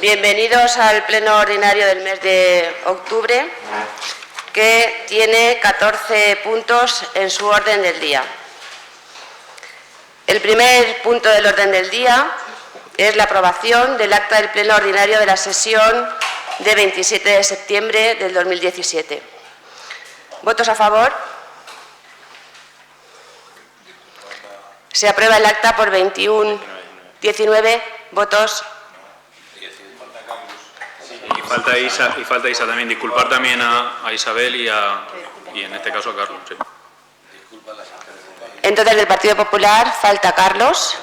Bienvenidos al pleno ordinario del mes de octubre, que tiene 14 puntos en su orden del día. El primer punto del orden del día es la aprobación del acta del pleno ordinario de la sesión de 27 de septiembre del 2017. ¿Votos a favor? Se aprueba el acta por 19 votos. Y falta Isa también. Disculpar también a Isabel y en este caso a Carlos. Sí. Entonces, del Partido Popular falta Carlos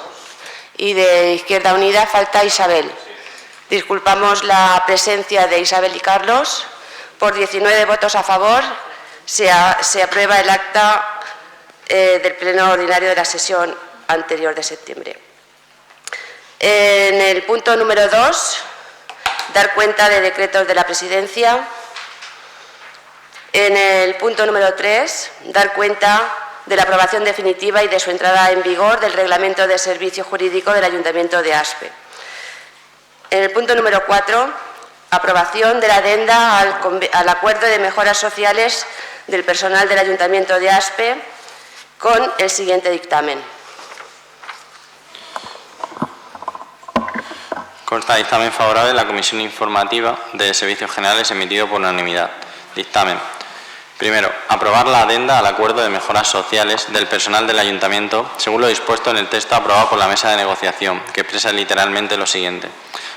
y de Izquierda Unida falta Isabel. Disculpamos la presencia de Isabel y Carlos. Por 19 votos a favor se aprueba el acta del pleno ordinario de la sesión anterior de septiembre. En el punto número 2, dar cuenta de decretos de la Presidencia. En el punto número 3, dar cuenta de la aprobación definitiva y de su entrada en vigor del Reglamento de Servicio Jurídico del Ayuntamiento de Aspe. En el punto número 4, aprobación de la adenda al Acuerdo de Mejoras Sociales del personal del Ayuntamiento de Aspe con el siguiente dictamen. Consta dictamen favorable de la Comisión Informativa de Servicios Generales emitido por unanimidad. Dictamen. Primero, aprobar la adenda al Acuerdo de Mejoras Sociales del personal del Ayuntamiento, según lo dispuesto en el texto aprobado por la Mesa de Negociación, que expresa literalmente lo siguiente.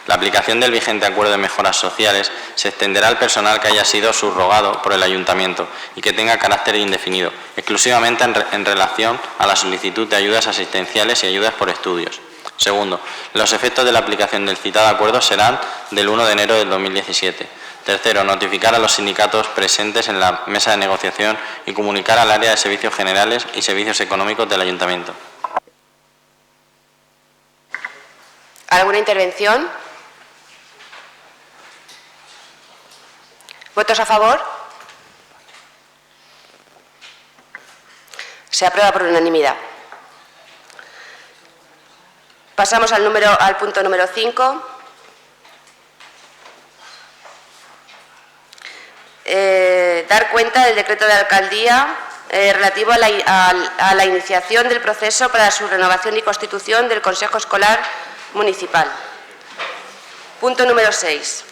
La aplicación del vigente Acuerdo de Mejoras Sociales se extenderá al personal que haya sido subrogado por el Ayuntamiento y que tenga carácter indefinido, exclusivamente en relación a la solicitud de ayudas asistenciales y ayudas por estudios. Segundo, los efectos de la aplicación del citado acuerdo serán del 1 de enero del 2017. Tercero, notificar a los sindicatos presentes en la mesa de negociación y comunicar al área de servicios generales y servicios económicos del Ayuntamiento. ¿Alguna intervención? ¿Votos a favor? Se aprueba por unanimidad. Pasamos al punto número 5. Dar cuenta del decreto de alcaldía relativo a la iniciación del proceso para su renovación y constitución del Consejo Escolar Municipal. Punto número 6.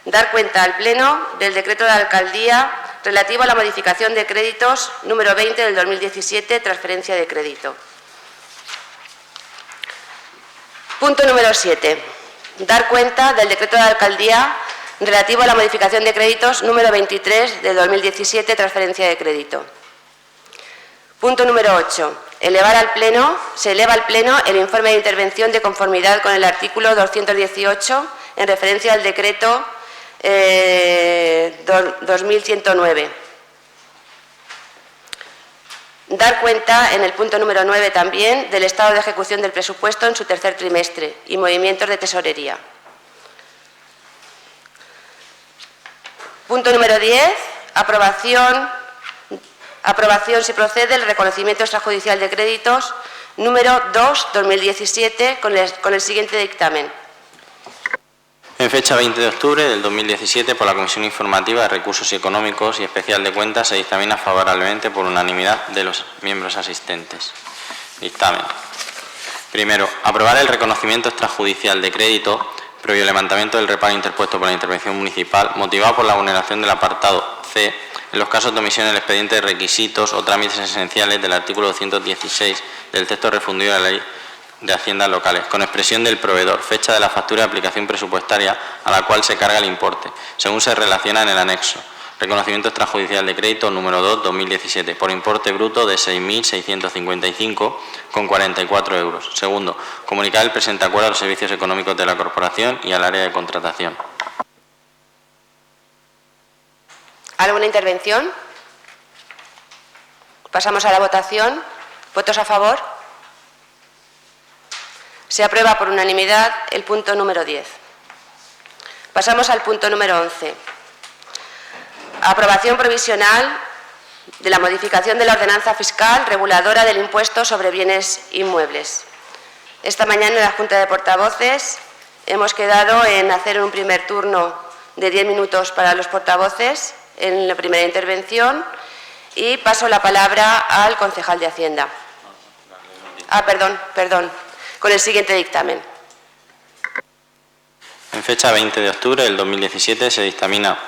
Dar cuenta al Pleno del decreto de alcaldía relativo a la modificación de créditos número 20 del 2017, transferencia de crédito. Punto número 7. Dar cuenta del decreto de alcaldía relativo a la modificación de créditos número 23 del 2017, transferencia de crédito. Punto número 8. Se eleva al Pleno el informe de intervención de conformidad con el artículo 218 en referencia al decreto 2109. Dar cuenta, en el punto número 9 también, del estado de ejecución del presupuesto en su tercer trimestre y movimientos de tesorería. Punto número 10. Aprobación, si procede, el reconocimiento extrajudicial de créditos número 2/2017 con el siguiente dictamen. En fecha 20 de octubre del 2017, por la Comisión Informativa de Recursos Económicos y Especial de Cuentas, se dictamina favorablemente por unanimidad de los miembros asistentes. Dictamen. Primero, aprobar el reconocimiento extrajudicial de crédito previo levantamiento del reparo interpuesto por la intervención municipal, motivado por la vulneración del apartado C, en los casos de omisión del expediente de requisitos o trámites esenciales del artículo 216 del texto refundido de la Ley de Haciendas Locales, con expresión del proveedor, fecha de la factura de aplicación presupuestaria a la cual se carga el importe, según se relaciona en el anexo. Reconocimiento extrajudicial de crédito número 2/2017, por importe bruto de 6.655,44 euros. Segundo, comunicar el presente acuerdo a los servicios económicos de la Corporación y al área de contratación. ¿Alguna intervención? Pasamos a la votación. ¿Votos a favor? Se aprueba por unanimidad el punto número 10. Pasamos al punto número 11. Aprobación provisional de la modificación de la ordenanza fiscal reguladora del impuesto sobre bienes inmuebles. Esta mañana en la Junta de Portavoces hemos quedado en hacer un primer turno de 10 minutos para los portavoces en la primera intervención y paso la palabra al concejal de Hacienda. Perdón, con el siguiente dictamen. En fecha 20 de octubre del 2017 se dictamina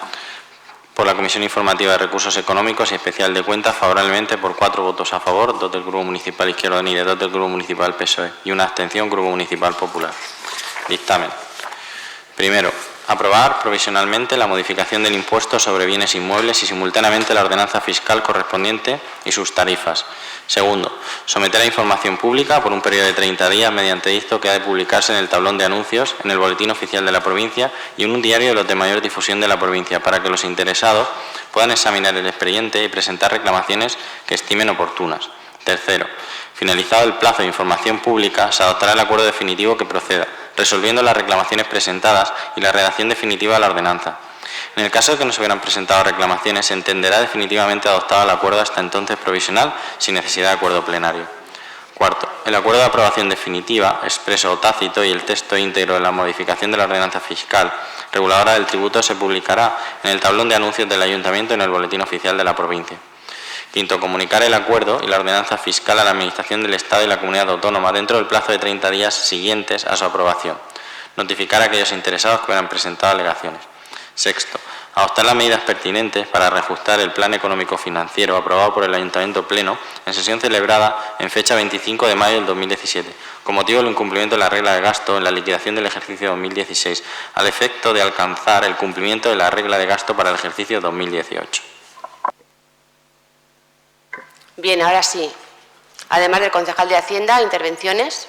por la Comisión Informativa de Recursos Económicos y Especial de Cuentas favorablemente por 4 votos a favor, 2 del Grupo Municipal Izquierda Unida, 2 del Grupo Municipal PSOE y una abstención, Grupo Municipal Popular. Dictamen. Primero, aprobar provisionalmente la modificación del impuesto sobre bienes inmuebles y simultáneamente la ordenanza fiscal correspondiente y sus tarifas. Segundo, someter a información pública por un periodo de 30 días mediante dicto que ha de publicarse en el tablón de anuncios, en el boletín oficial de la provincia y en un diario de los de mayor difusión de la provincia para que los interesados puedan examinar el expediente y presentar reclamaciones que estimen oportunas. Tercero, finalizado el plazo de información pública, se adoptará el acuerdo definitivo que proceda, resolviendo las reclamaciones presentadas y la redacción definitiva de la ordenanza. En el caso de que no se hubieran presentado reclamaciones, se entenderá definitivamente adoptado el acuerdo hasta entonces provisional, sin necesidad de acuerdo plenario. Cuarto, el acuerdo de aprobación definitiva, expreso o tácito, y el texto íntegro de la modificación de la ordenanza fiscal reguladora del tributo se publicará en el tablón de anuncios del Ayuntamiento y en el boletín oficial de la provincia. Quinto, comunicar el acuerdo y la ordenanza fiscal a la Administración del Estado y la Comunidad Autónoma dentro del plazo de 30 días siguientes a su aprobación. Notificar a aquellos interesados que hubieran presentado alegaciones. Sexto, adoptar las medidas pertinentes para reajustar el plan económico-financiero aprobado por el Ayuntamiento Pleno en sesión celebrada en fecha 25 de mayo del 2017, con motivo del incumplimiento de la regla de gasto en la liquidación del ejercicio 2016, al efecto de alcanzar el cumplimiento de la regla de gasto para el ejercicio 2018. Bien, ahora sí. Además del concejal de Hacienda, intervenciones.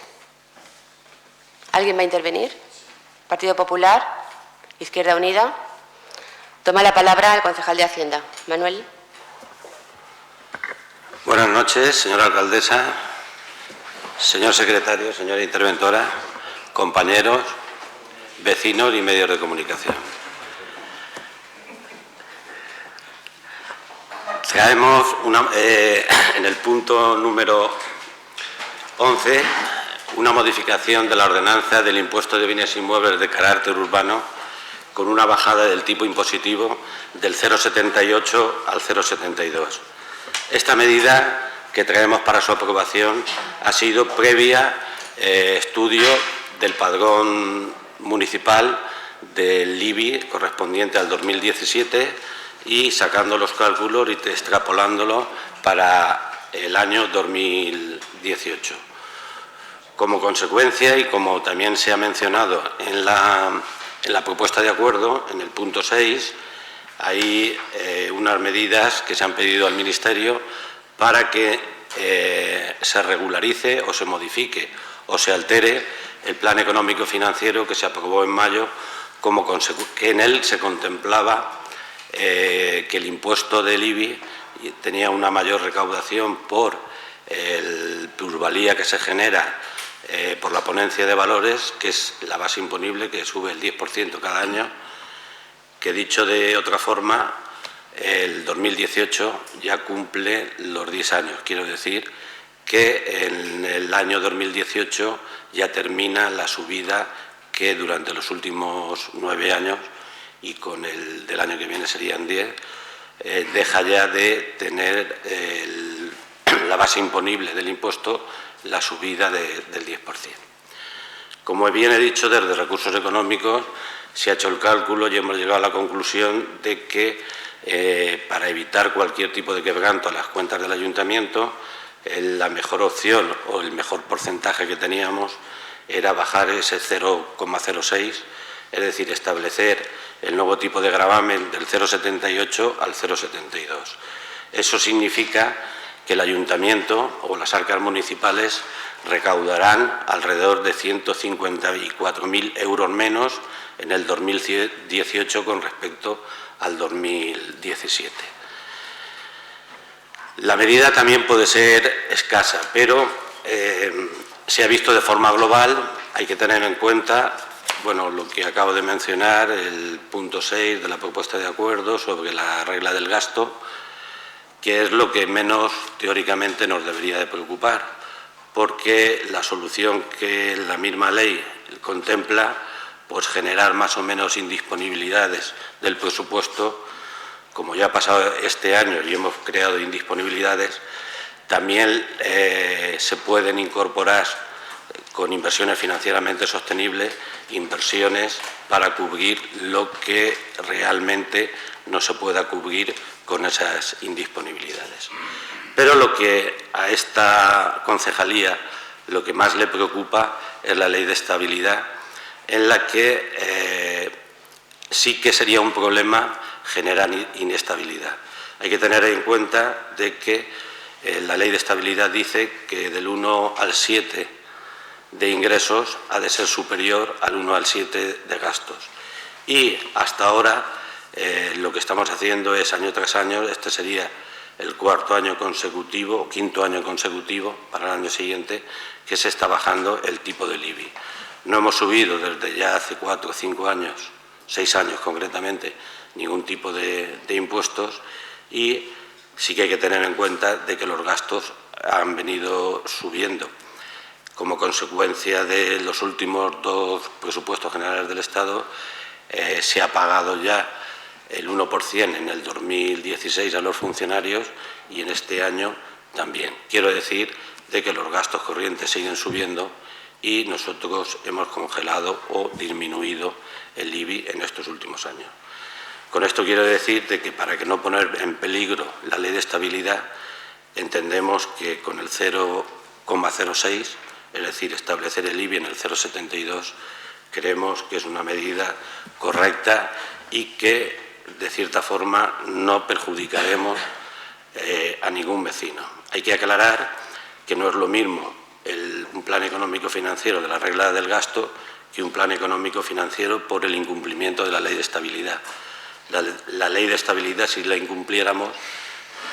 ¿Alguien va a intervenir? Partido Popular, Izquierda Unida. Toma la palabra el concejal de Hacienda. Manuel. Buenas noches, señora alcaldesa, señor secretario, señora interventora, compañeros, vecinos y medios de comunicación. Traemos en el punto número 11 una modificación de la ordenanza del impuesto de bienes inmuebles de carácter urbano con una bajada del tipo impositivo del 0,78 al 0,72. Esta medida que traemos para su aprobación ha sido previa estudio del padrón municipal del IBI correspondiente al 2017 y sacando los cálculos y extrapolándolo para el año 2018. Como consecuencia, y como también se ha mencionado en la propuesta de acuerdo, en el punto 6, hay unas medidas que se han pedido al Ministerio para que se regularice o se modifique o se altere el plan económico financiero que se aprobó en mayo, que en él se contemplaba que el impuesto del IBI tenía una mayor recaudación por el plusvalía que se genera por la ponencia de valores, que es la base imponible, que sube el 10% cada año, que dicho de otra forma, el 2018 ya cumple los 10 años. Quiero decir que en el año 2018 ya termina la subida que durante los últimos 9 años, y con el del año que viene serían 10, deja ya de tener la base imponible del impuesto la subida del 10%. Como bien he dicho, desde Recursos Económicos se ha hecho el cálculo y hemos llegado a la conclusión de que para evitar cualquier tipo de quebranto a las cuentas del Ayuntamiento, la mejor opción o el mejor porcentaje que teníamos era bajar ese 0,06, es decir, establecer el nuevo tipo de gravamen del 0,78 al 0,72. Eso significa que el Ayuntamiento o las arcas municipales recaudarán alrededor de 154.000 euros menos en el 2018 con respecto al 2017. La medida también puede ser escasa, pero se ha visto de forma global. Hay que tener en cuenta lo que acabo de mencionar, el punto 6 de la propuesta de acuerdo sobre la regla del gasto, que es lo que menos teóricamente nos debería de preocupar, porque la solución que la misma ley contempla pues generar más o menos indisponibilidades del presupuesto, como ya ha pasado este año y hemos creado indisponibilidades, también se pueden incorporar con inversiones financieramente sostenibles, inversiones para cubrir lo que realmente no se pueda cubrir con esas indisponibilidades. Pero lo que a esta concejalía lo que más le preocupa es la ley de estabilidad, en la que sí que sería un problema generar inestabilidad. Hay que tener en cuenta de que la ley de estabilidad dice que del 1 al 7 de ingresos ha de ser superior al 1 al 7 de gastos. Y hasta ahora lo que estamos haciendo es año tras año, este sería el cuarto año consecutivo o quinto año consecutivo para el año siguiente, que se está bajando el tipo del IBI. No hemos subido desde ya hace 4 o 5 años, 6 años concretamente, ningún tipo de impuestos, y sí que hay que tener en cuenta de que los gastos han venido subiendo. Como consecuencia de los últimos 2 presupuestos generales del Estado, se ha pagado ya el 1% en el 2016 a los funcionarios y en este año también. Quiero decir de que los gastos corrientes siguen subiendo y nosotros hemos congelado o disminuido el IBI en estos últimos años. Con esto quiero decir de que para que no poner en peligro la ley de estabilidad, entendemos que con el 0,06, es decir, establecer el IBI en el 0,72, creemos que es una medida correcta y que, de cierta forma, no perjudicaremos a ningún vecino. Hay que aclarar que no es lo mismo un plan económico-financiero de la regla del gasto que un plan económico-financiero por el incumplimiento de la ley de estabilidad. La ley de estabilidad, si la incumpliéramos,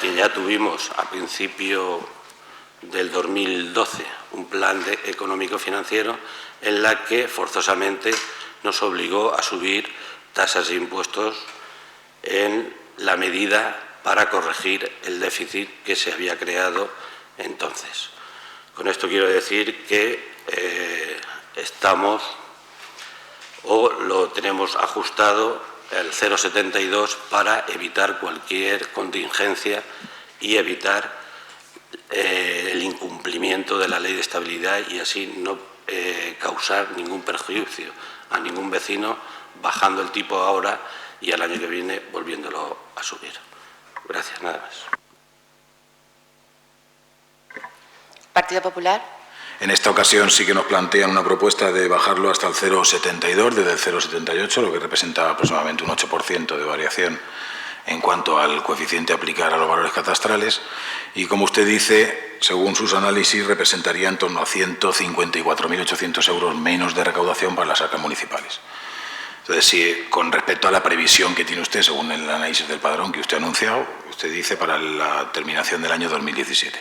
que ya tuvimos a principio del 2012 un plan económico-financiero en la que forzosamente nos obligó a subir tasas e impuestos en la medida para corregir el déficit que se había creado entonces. Con esto quiero decir que estamos o lo tenemos ajustado el 0,72 para evitar cualquier contingencia y evitar el incumplimiento de la ley de estabilidad y así no causar ningún perjuicio a ningún vecino, bajando el tipo ahora y al año que viene volviéndolo a subir. Gracias, nada más. Partido Popular. En esta ocasión sí que nos plantean una propuesta de bajarlo hasta el 0,72 desde el 0,78, lo que representa aproximadamente un 8% de variación en cuanto al coeficiente a aplicar a los valores catastrales y, como usted dice, según sus análisis, representaría en torno a 154.800 euros menos de recaudación para las arcas municipales. Entonces, si con respecto a la previsión que tiene usted, según el análisis del padrón que usted ha anunciado, usted dice para la terminación del año 2017.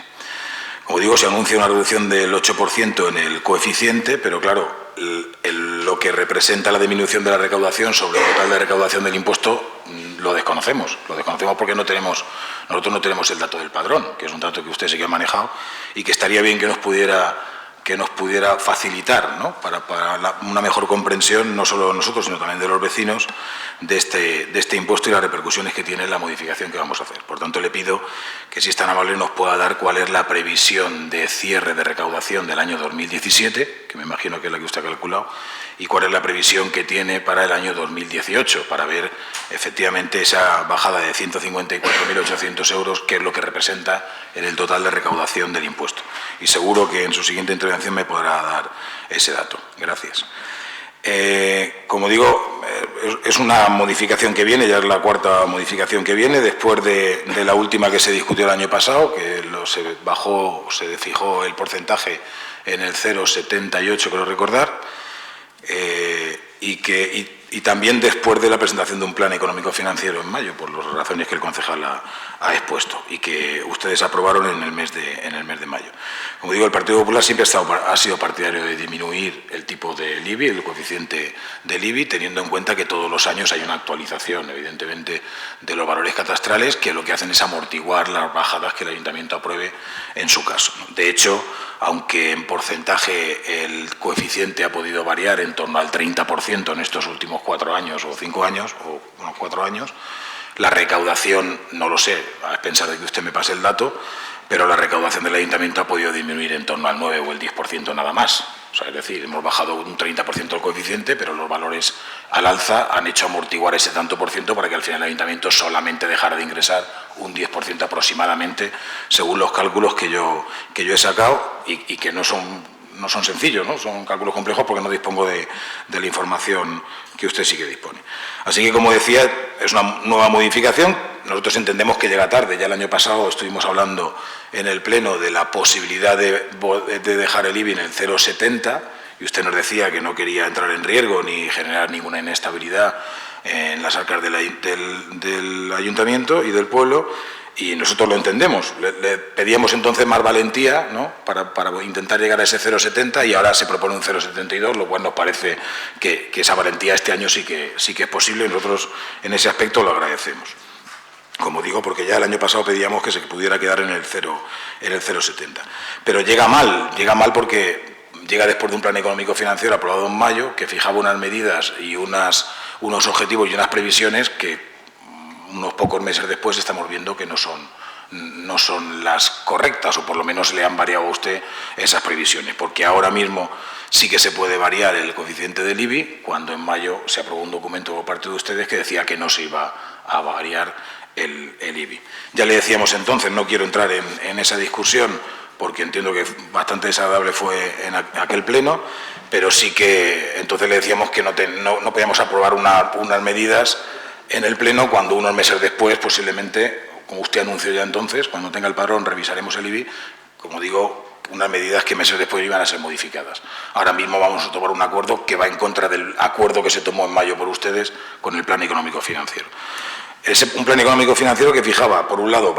Como digo, se anuncia una reducción del 8% en el coeficiente, pero claro, lo que representa la disminución de la recaudación sobre el total de recaudación del impuesto lo desconocemos. Lo desconocemos porque nosotros no tenemos el dato del padrón, que es un dato que usted sí que ha manejado y que estaría bien que nos pudiera facilitar, ¿no? para una mejor comprensión, no solo de nosotros, sino también de los vecinos, de este impuesto y las repercusiones que tiene la modificación que vamos a hacer. Por tanto, le pido que, si es tan amable, nos pueda dar cuál es la previsión de cierre de recaudación del año 2017, que me imagino que es la que usted ha calculado, y cuál es la previsión que tiene para el año 2018, para ver efectivamente esa bajada de 154.800 euros, que es lo que representa en el total de recaudación del impuesto. Y seguro que en su siguiente intervención me podrá dar ese dato. Gracias. Como digo, es una modificación que viene, ya es la cuarta modificación que viene, después de la última que se discutió el año pasado, que se fijó el porcentaje en el 0,78, creo recordar, y y también después de la presentación de un plan económico financiero en mayo, por las razones que el concejal ha expuesto y que ustedes aprobaron en el mes de mayo. Como digo, el Partido Popular siempre ha sido partidario de disminuir el tipo del IBI, el coeficiente del IBI, teniendo en cuenta que todos los años hay una actualización, evidentemente, de los valores catastrales, que lo que hacen es amortiguar las bajadas que el Ayuntamiento apruebe en su caso. De hecho, aunque en porcentaje el coeficiente ha podido variar en torno al 30% en estos últimos 4 años o 5 años, o unos 4 años, la recaudación, no lo sé, a pensar de que usted me pase el dato, pero la recaudación del Ayuntamiento ha podido disminuir en torno al 9 o el 10% nada más. O sea, es decir, hemos bajado un 30% el coeficiente, pero los valores al alza han hecho amortiguar ese tanto por ciento para que al final el Ayuntamiento solamente dejara de ingresar un 10% aproximadamente, según los cálculos que yo he sacado y que no son sencillos, ¿no? Son cálculos complejos porque no dispongo de la información que usted sí que dispone. Así que, como decía, es una nueva modificación. Nosotros entendemos que llega tarde. Ya el año pasado estuvimos hablando en el Pleno de la posibilidad de dejar el IBI en el 0,70 y usted nos decía que no quería entrar en riesgo ni generar ninguna inestabilidad en las arcas del Ayuntamiento y del pueblo, y nosotros lo entendemos. Le pedíamos entonces más valentía, ¿no?, para intentar llegar a ese 0,70 y ahora se propone un 0,72, lo cual nos parece que esa valentía este año sí que es posible y nosotros en ese aspecto lo agradecemos. Como digo, porque ya el año pasado pedíamos que se pudiera quedar en el 0,70. Pero llega mal porque llega después de un plan económico financiero aprobado en mayo, que fijaba unas medidas y unos objetivos y unas previsiones que unos pocos meses después estamos viendo que no son las correctas, o por lo menos le han variado a usted esas previsiones, porque ahora mismo sí que se puede variar el coeficiente del IBI, cuando en mayo se aprobó un documento por parte de ustedes que decía que no se iba a variar el IBI. Ya le decíamos entonces, no quiero entrar en esa discusión, porque entiendo que bastante desagradable fue en aquel pleno, pero sí que entonces le decíamos que no podíamos aprobar unas medidas en el pleno cuando unos meses después, posiblemente, como usted anunció ya entonces, cuando tenga el padrón revisaremos el IBI, como digo, unas medidas que meses después iban a ser modificadas. Ahora mismo vamos a tomar un acuerdo que va en contra del acuerdo que se tomó en mayo por ustedes con el plan económico financiero. Es un plan económico financiero que fijaba, por un lado,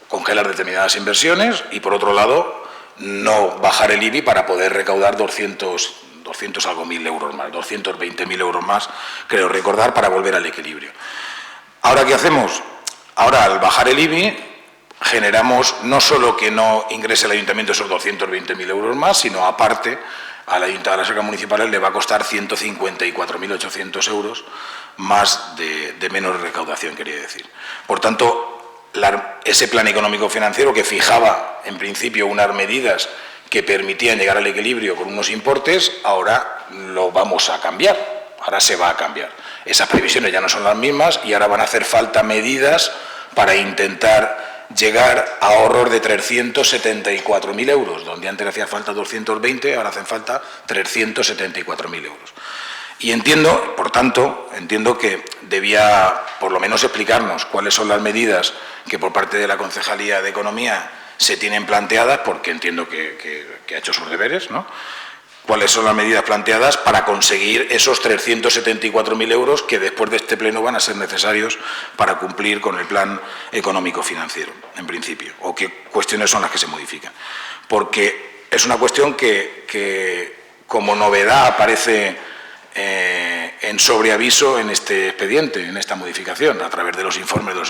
congelar determinadas inversiones y, por otro lado, no bajar el IBI para poder recaudar 200 algo mil euros más, 220.000 euros más, creo recordar, para volver al equilibrio. ¿Ahora qué hacemos? Ahora, al bajar el IBI, generamos no solo que no ingrese el Ayuntamiento esos 220.000 euros más, sino aparte, a las arcas municipales le va a costar 154.800 euros más de menos recaudación, quería decir. Por tanto, ese plan económico financiero que fijaba, en principio, unas medidas que permitían llegar al equilibrio con unos importes, ahora lo vamos a cambiar, ahora se va a cambiar. Esas previsiones ya no son las mismas y ahora van a hacer falta medidas para intentar llegar a ahorros de 374.000 euros, donde antes hacía falta 220, ahora hacen falta 374.000 euros. Y por tanto, entiendo que debía por lo menos explicarnos cuáles son las medidas que por parte de la Concejalía de Economía se tienen planteadas, porque entiendo que ha hecho sus deberes, ¿no? ¿Cuáles son las medidas planteadas para conseguir esos 374.000 euros que después de este pleno van a ser necesarios para cumplir con el plan económico financiero, en principio? ¿O qué cuestiones son las que se modifican? Porque es una cuestión que como novedad aparece en sobreaviso en este expediente, en esta modificación, a través de los informes de los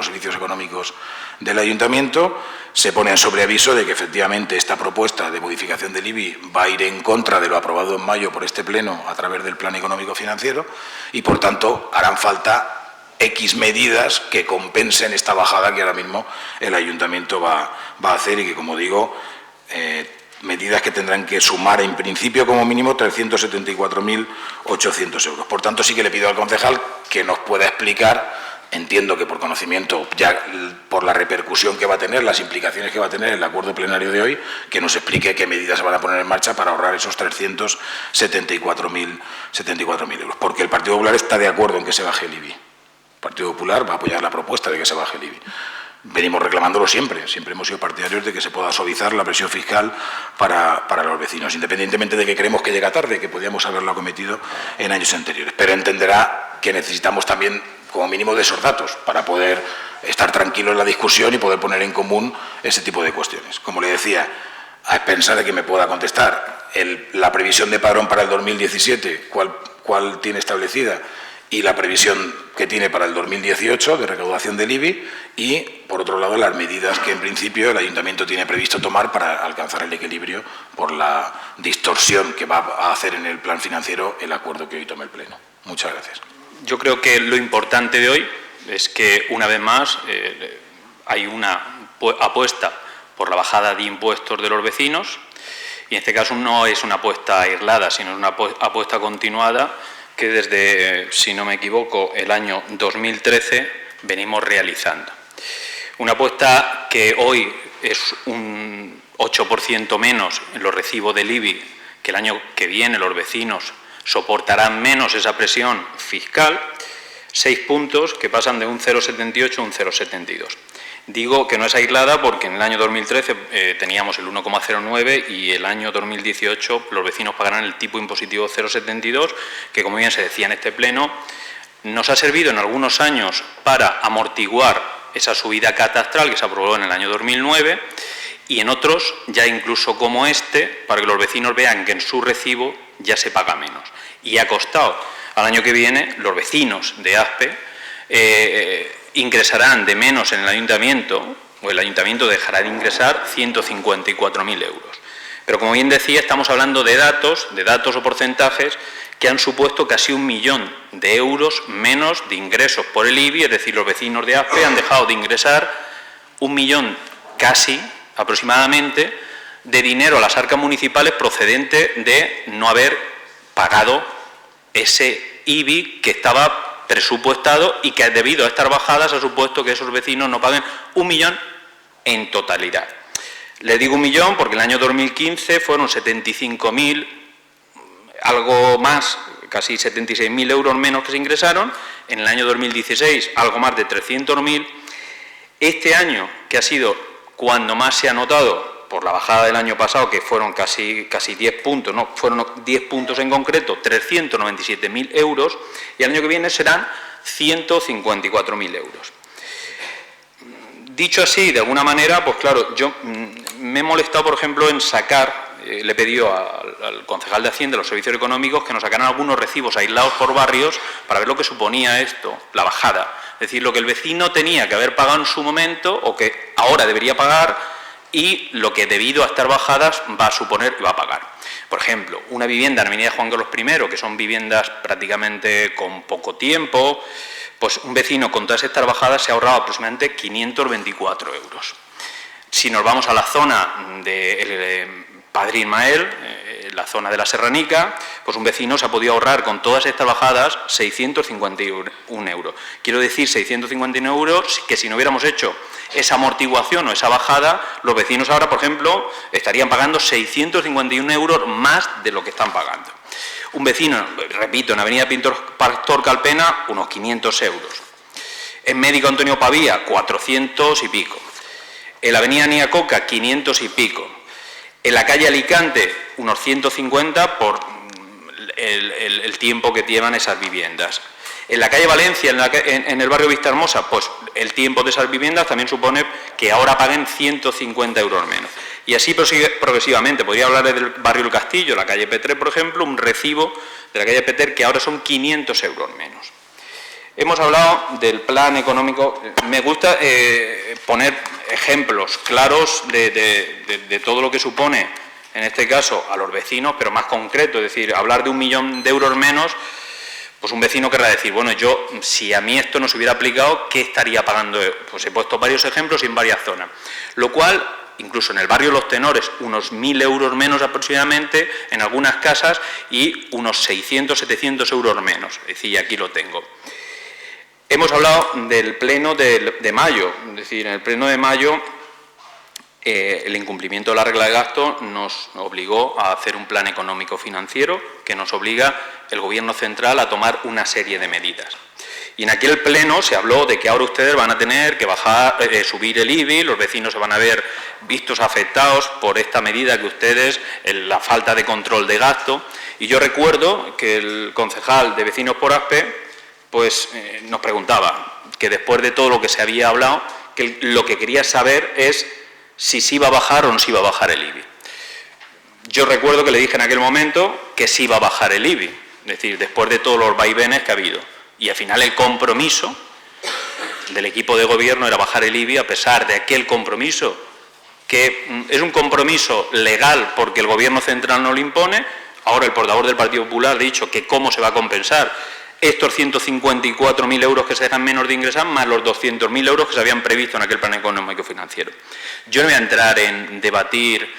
servicios económicos del Ayuntamiento. Se pone en sobreaviso de que efectivamente esta propuesta de modificación del IBI va a ir en contra de lo aprobado en mayo por este Pleno a través del Plan Económico Financiero y, por tanto, harán falta X medidas que compensen esta bajada que ahora mismo el Ayuntamiento va a hacer y que, como digo, medidas que tendrán que sumar en principio como mínimo 374.800 euros. Por tanto, sí que le pido al concejal que nos pueda explicar, entiendo que por conocimiento, ya por la repercusión que va a tener, las implicaciones que va a tener el acuerdo plenario de hoy, que nos explique qué medidas se van a poner en marcha para ahorrar esos 374.000 euros. Porque el Partido Popular está de acuerdo en que se baje el IBI. El Partido Popular va a apoyar la propuesta de que se baje el IBI. venimos reclamándolo siempre. Siempre hemos sido partidarios de que se pueda suavizar la presión fiscal para los vecinos, independientemente de que creemos que llega tarde, que podíamos haberlo acometido en años anteriores. Pero entenderá que necesitamos también, como mínimo, de esos datos para poder estar tranquilos en la discusión y poder poner en común ese tipo de cuestiones. Como le decía, a expensas de que me pueda contestar, la previsión de padrón para el 2017, ¿cuál tiene establecida? Y la previsión que tiene para el 2018 de recaudación del IBI y, por otro lado, las medidas que en principio el Ayuntamiento tiene previsto tomar para alcanzar el equilibrio por la distorsión que va a hacer en el plan financiero el acuerdo que hoy tome el Pleno. Muchas gracias. Yo creo que lo importante de hoy es que, una vez más, hay una apuesta por la bajada de impuestos de los vecinos y, en este caso, no es una apuesta aislada, sino una apuesta continuada que desde, si no me equivoco, el año 2013 venimos realizando. Una apuesta que hoy es un 8% menos en los recibos del IBI, que el año que viene los vecinos soportarán menos esa presión fiscal, 6 puntos que pasan de un 0,78 a un 0,72. Digo que no es aislada porque en el año 2013 teníamos el 1,09 y el año 2018 los vecinos pagarán el tipo impositivo 0,72, que, como bien se decía en este pleno, nos ha servido en algunos años para amortiguar esa subida catastral que se aprobó en el año 2009 y en otros, ya incluso como este, para que los vecinos vean que en su recibo ya se paga menos. Y ha costado. Al año que viene los vecinos de Aspe ingresarán de menos en el ayuntamiento, o el ayuntamiento dejará de ingresar 154.000 euros. Pero, como bien decía, estamos hablando de datos o porcentajes que han supuesto casi 1 millón de euros menos de ingresos por el IBI, es decir, los vecinos de Aspe han dejado de ingresar 1 millón casi, aproximadamente, de dinero a las arcas municipales procedente de no haber pagado ese IBI que estaba presupuestado y que, debido a estas bajadas, ha supuesto que esos vecinos no paguen 1 millón en totalidad. Les digo 1 millón porque el año 2015 fueron 75.000, algo más, casi 76.000 euros menos que se ingresaron. En el año 2016, algo más de 300.000. Este año, que ha sido cuando más se ha notado por la bajada del año pasado, que fueron casi 10 puntos, no, fueron 10 puntos en concreto, 397.000 euros, y el año que viene serán 154.000 euros. Dicho así, de alguna manera, pues claro, yo me he molestado, por ejemplo, en sacar, le he pedido al concejal de Hacienda, de los Servicios Económicos, que nos sacaran algunos recibos aislados por barrios para ver lo que suponía esto, la bajada. Es decir, lo que el vecino tenía que haber pagado en su momento o que ahora debería pagar, y lo que, debido a estas bajadas, va a suponer que va a pagar. Por ejemplo, una vivienda en Avenida Juan Carlos I, que son viviendas prácticamente con poco tiempo, pues un vecino con todas estas bajadas se ha ahorrado aproximadamente 524 euros. Si nos vamos a la zona de Padre Ismael, la zona de la Serranica, pues un vecino se ha podido ahorrar con todas estas bajadas 651 euros. Quiero decir, 651 euros que, si no hubiéramos hecho esa amortiguación o esa bajada, los vecinos ahora, por ejemplo, estarían pagando 651 euros más de lo que están pagando. Un vecino, repito, en Avenida Pastor Calpena, unos 500 euros. En Médico Antonio Pavía, 400 y pico. En la Avenida Niacoca, 500 y pico. En la calle Alicante, unos 150 por el tiempo que llevan esas viviendas. En la calle Valencia, en el barrio Vistahermosa, pues el tiempo de esas viviendas también supone que ahora paguen 150 euros menos. Y así progresivamente. Podría hablar del barrio El Castillo, la calle Petrer, por ejemplo, un recibo de la calle Petrer que ahora son 500 euros menos. Hemos hablado del plan económico. Me gusta poner ejemplos claros de todo lo que supone, en este caso, a los vecinos, pero más concreto, es decir, hablar de 1 millón de euros menos. Pues un vecino querrá decir, bueno, yo, si a mí esto no se hubiera aplicado, ¿qué estaría pagando? Pues he puesto varios ejemplos y en varias zonas. Lo cual, incluso en el barrio Los Tenores, unos 1.000 euros menos aproximadamente en algunas casas y unos 600, 700 euros menos. Es decir, aquí lo tengo. Hemos hablado del pleno de mayo. Es decir, en el pleno de mayo, el incumplimiento de la regla de gasto nos obligó a hacer un plan económico financiero que nos obliga el Gobierno central a tomar una serie de medidas. Y en aquel pleno se habló de que ahora ustedes van a tener que bajar, subir el IBI, los vecinos se van a ver vistos afectados por esta medida que ustedes, la falta de control de gasto. Y yo recuerdo que el concejal de Vecinos por Aspe pues, nos preguntaba que después de todo lo que se había hablado, que lo que quería saber es si se iba a bajar o no se iba a bajar el IBI. Yo recuerdo que le dije en aquel momento que sí iba a bajar el IBI, es decir, después de todos los vaivenes que ha habido. Y al final el compromiso del equipo de gobierno era bajar el IBI, a pesar de aquel compromiso, que es un compromiso legal porque el Gobierno central no lo impone. Ahora el portavoz del Partido Popular ha dicho que cómo se va a compensar estos 154.000 euros que se dejan menos de ingresar, más los 200.000 euros que se habían previsto en aquel plan económico financiero. Yo no voy a entrar en debatir,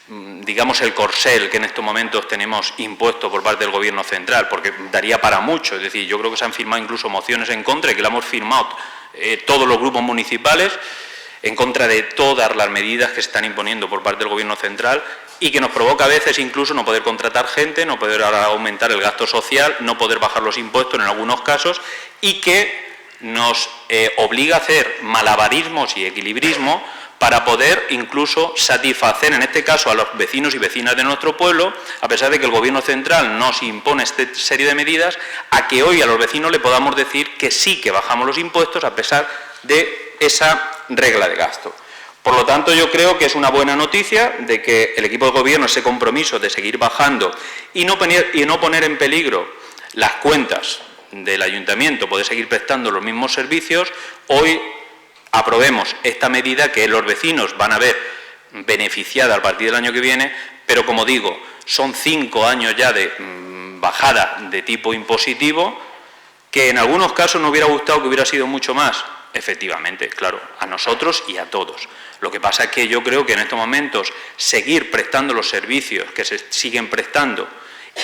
digamos, el corcel que en estos momentos tenemos impuesto por parte del Gobierno central, porque daría para mucho. Es decir, yo creo que se han firmado incluso mociones en contra y que la hemos firmado todos los grupos municipales en contra de todas las medidas que se están imponiendo por parte del Gobierno central y que nos provoca a veces incluso no poder contratar gente, no poder aumentar el gasto social, no poder bajar los impuestos en algunos casos y que nos obliga a hacer malabarismos y equilibrismo para poder incluso satisfacer, en este caso, a los vecinos y vecinas de nuestro pueblo, a pesar de que el Gobierno central nos impone esta serie de medidas, a que hoy a los vecinos le podamos decir que sí que bajamos los impuestos a pesar de esa regla de gasto. Por lo tanto, yo creo que es una buena noticia de que el equipo de gobierno, ese compromiso de seguir bajando y no poner en peligro las cuentas del ayuntamiento, poder seguir prestando los mismos servicios, hoy aprobemos esta medida que los vecinos van a ver beneficiada a partir del año que viene, pero como digo, son 5 años ya de bajada de tipo impositivo, que en algunos casos nos hubiera gustado que hubiera sido mucho más. Efectivamente, claro, a nosotros y a todos. Lo que pasa es que yo creo que en estos momentos seguir prestando los servicios que se siguen prestando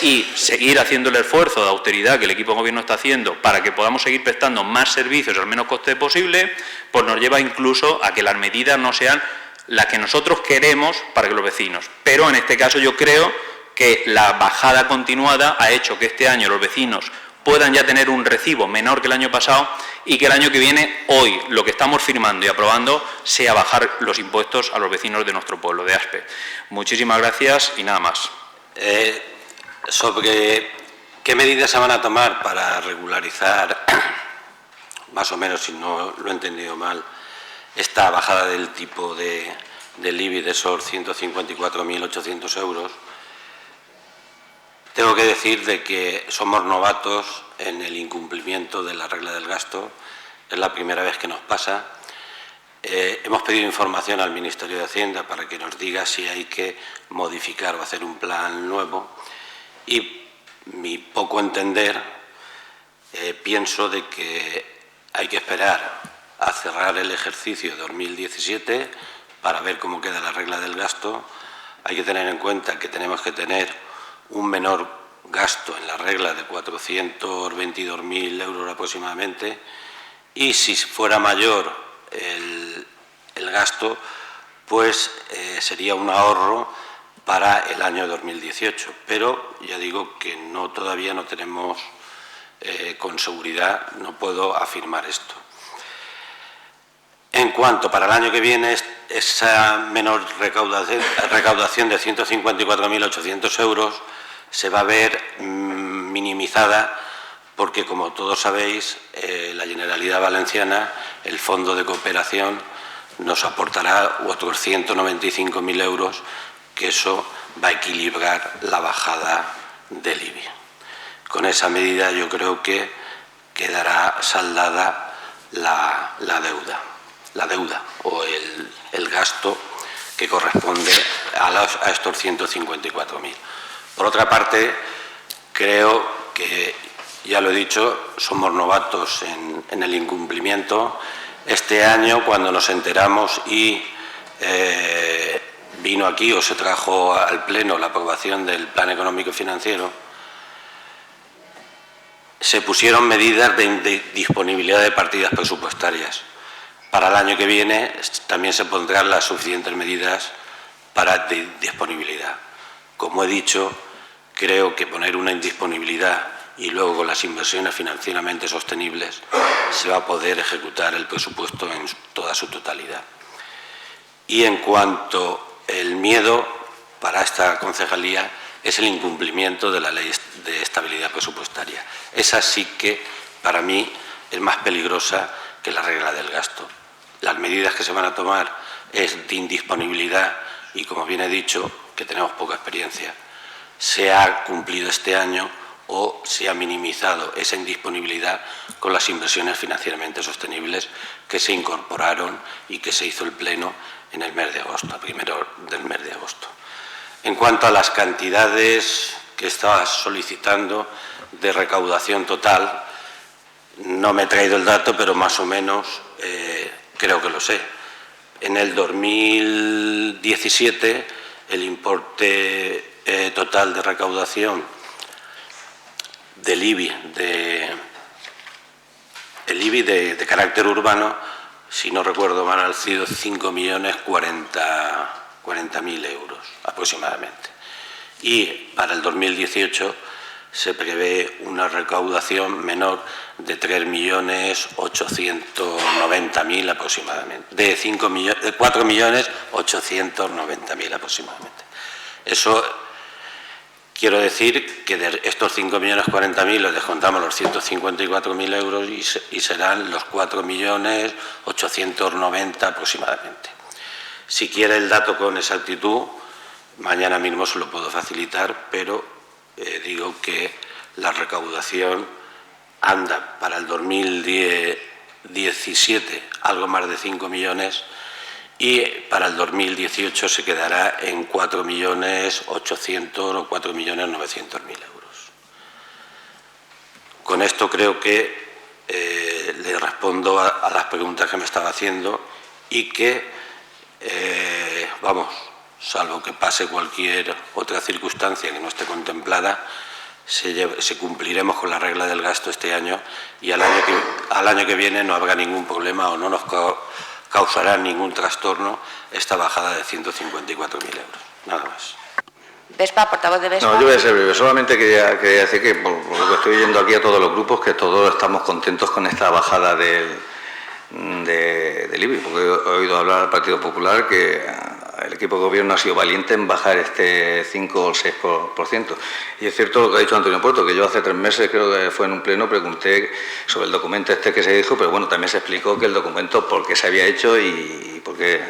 y seguir haciendo el esfuerzo de austeridad que el equipo de gobierno está haciendo para que podamos seguir prestando más servicios al menos coste posible, pues nos lleva incluso a que las medidas no sean las que nosotros queremos para que los vecinos. Pero en este caso yo creo que la bajada continuada ha hecho que este año los vecinos puedan ya tener un recibo menor que el año pasado y que el año que viene, hoy, lo que estamos firmando y aprobando sea bajar los impuestos a los vecinos de nuestro pueblo, de Aspe. Muchísimas gracias y nada más. Sobre qué medidas se van a tomar para regularizar, más o menos, si no lo he entendido mal, esta bajada del tipo del IBI de esos 154.800 euros, tengo que decir de que somos novatos en el incumplimiento de la regla del gasto. Es la primera vez que nos pasa. Hemos pedido información al Ministerio de Hacienda para que nos diga si hay que modificar o hacer un plan nuevo. Y mi poco entender, pienso de que hay que esperar a cerrar el ejercicio 2017 para ver cómo queda la regla del gasto. Hay que tener en cuenta que tenemos que tener un menor gasto en la regla de 422.000 euros aproximadamente, y si fuera mayor el gasto, pues sería un ahorro para el año 2018. Pero ya digo que todavía no tenemos con seguridad, no puedo afirmar esto. En cuanto para el año que viene, esa menor recaudación de 154.800 euros se va a ver minimizada porque, como todos sabéis, la Generalidad Valenciana, el Fondo de Cooperación, nos aportará otros 195.000 euros, que eso va a equilibrar la bajada del IBI. Con esa medida yo creo que quedará saldada la deuda o el gasto que corresponde a estos 154.000. Por otra parte, creo que, ya lo he dicho, somos novatos en el incumplimiento. Este año, cuando nos enteramos y vino aquí o se trajo al Pleno la aprobación del Plan Económico Financiero, se pusieron medidas de disponibilidad de partidas presupuestarias. Para el año que viene también se pondrán las suficientes medidas para disponibilidad. Como he dicho, creo que poner una indisponibilidad y luego con las inversiones financieramente sostenibles se va a poder ejecutar el presupuesto en toda su totalidad. Y en cuanto al miedo para esta concejalía es el incumplimiento de la Ley de Estabilidad Presupuestaria. Esa sí que, para mí, es más peligrosa que la regla del gasto. Las medidas que se van a tomar es de indisponibilidad y, como bien he dicho, que tenemos poca experiencia, se ha cumplido este año o se ha minimizado esa indisponibilidad con las inversiones financieramente sostenibles que se incorporaron y que se hizo el pleno en el mes de agosto, a primero del mes de agosto. En cuanto a las cantidades que estabas solicitando de recaudación total, no me he traído el dato, pero más o menos creo que lo sé. En el 2017 el importe total de recaudación del IBI de carácter urbano, si no recuerdo mal, han sido 5.040.000 euros aproximadamente. Y para el 2018 se prevé una recaudación menor de 3.890.000 aproximadamente, de 4.890.000 aproximadamente. Eso quiero decir que de estos 5.040.000 les descontamos los 154.000 euros y serán los 4.890.000 aproximadamente. Si quiere el dato con exactitud, mañana mismo se lo puedo facilitar, pero digo que la recaudación anda para el 2017 algo más de 5 millones y para el 2018 se quedará en 4.800.000 o 4.900.000 euros. Con esto creo que le respondo a las preguntas que me estaba haciendo y que, salvo que pase cualquier otra circunstancia que no esté contemplada, se cumpliremos con la regla del gasto este año y al año que viene no habrá ningún problema o no nos causará ningún trastorno esta bajada de 154.000 euros. Nada más. Vespa, portavoz de Vespa. No, yo voy a ser breve. Solamente quería decir que, por lo que estoy oyendo aquí a todos los grupos, que todos estamos contentos con esta bajada del IBI, porque he oído hablar al Partido Popular que el equipo de gobierno ha sido valiente en bajar este 5 o 6%. Y es cierto lo que ha dicho Antonio Puerto, que yo hace 3 meses, creo que fue en un pleno, pregunté sobre el documento este que se dijo, pero bueno, también se explicó que el documento por qué se había hecho y por qué.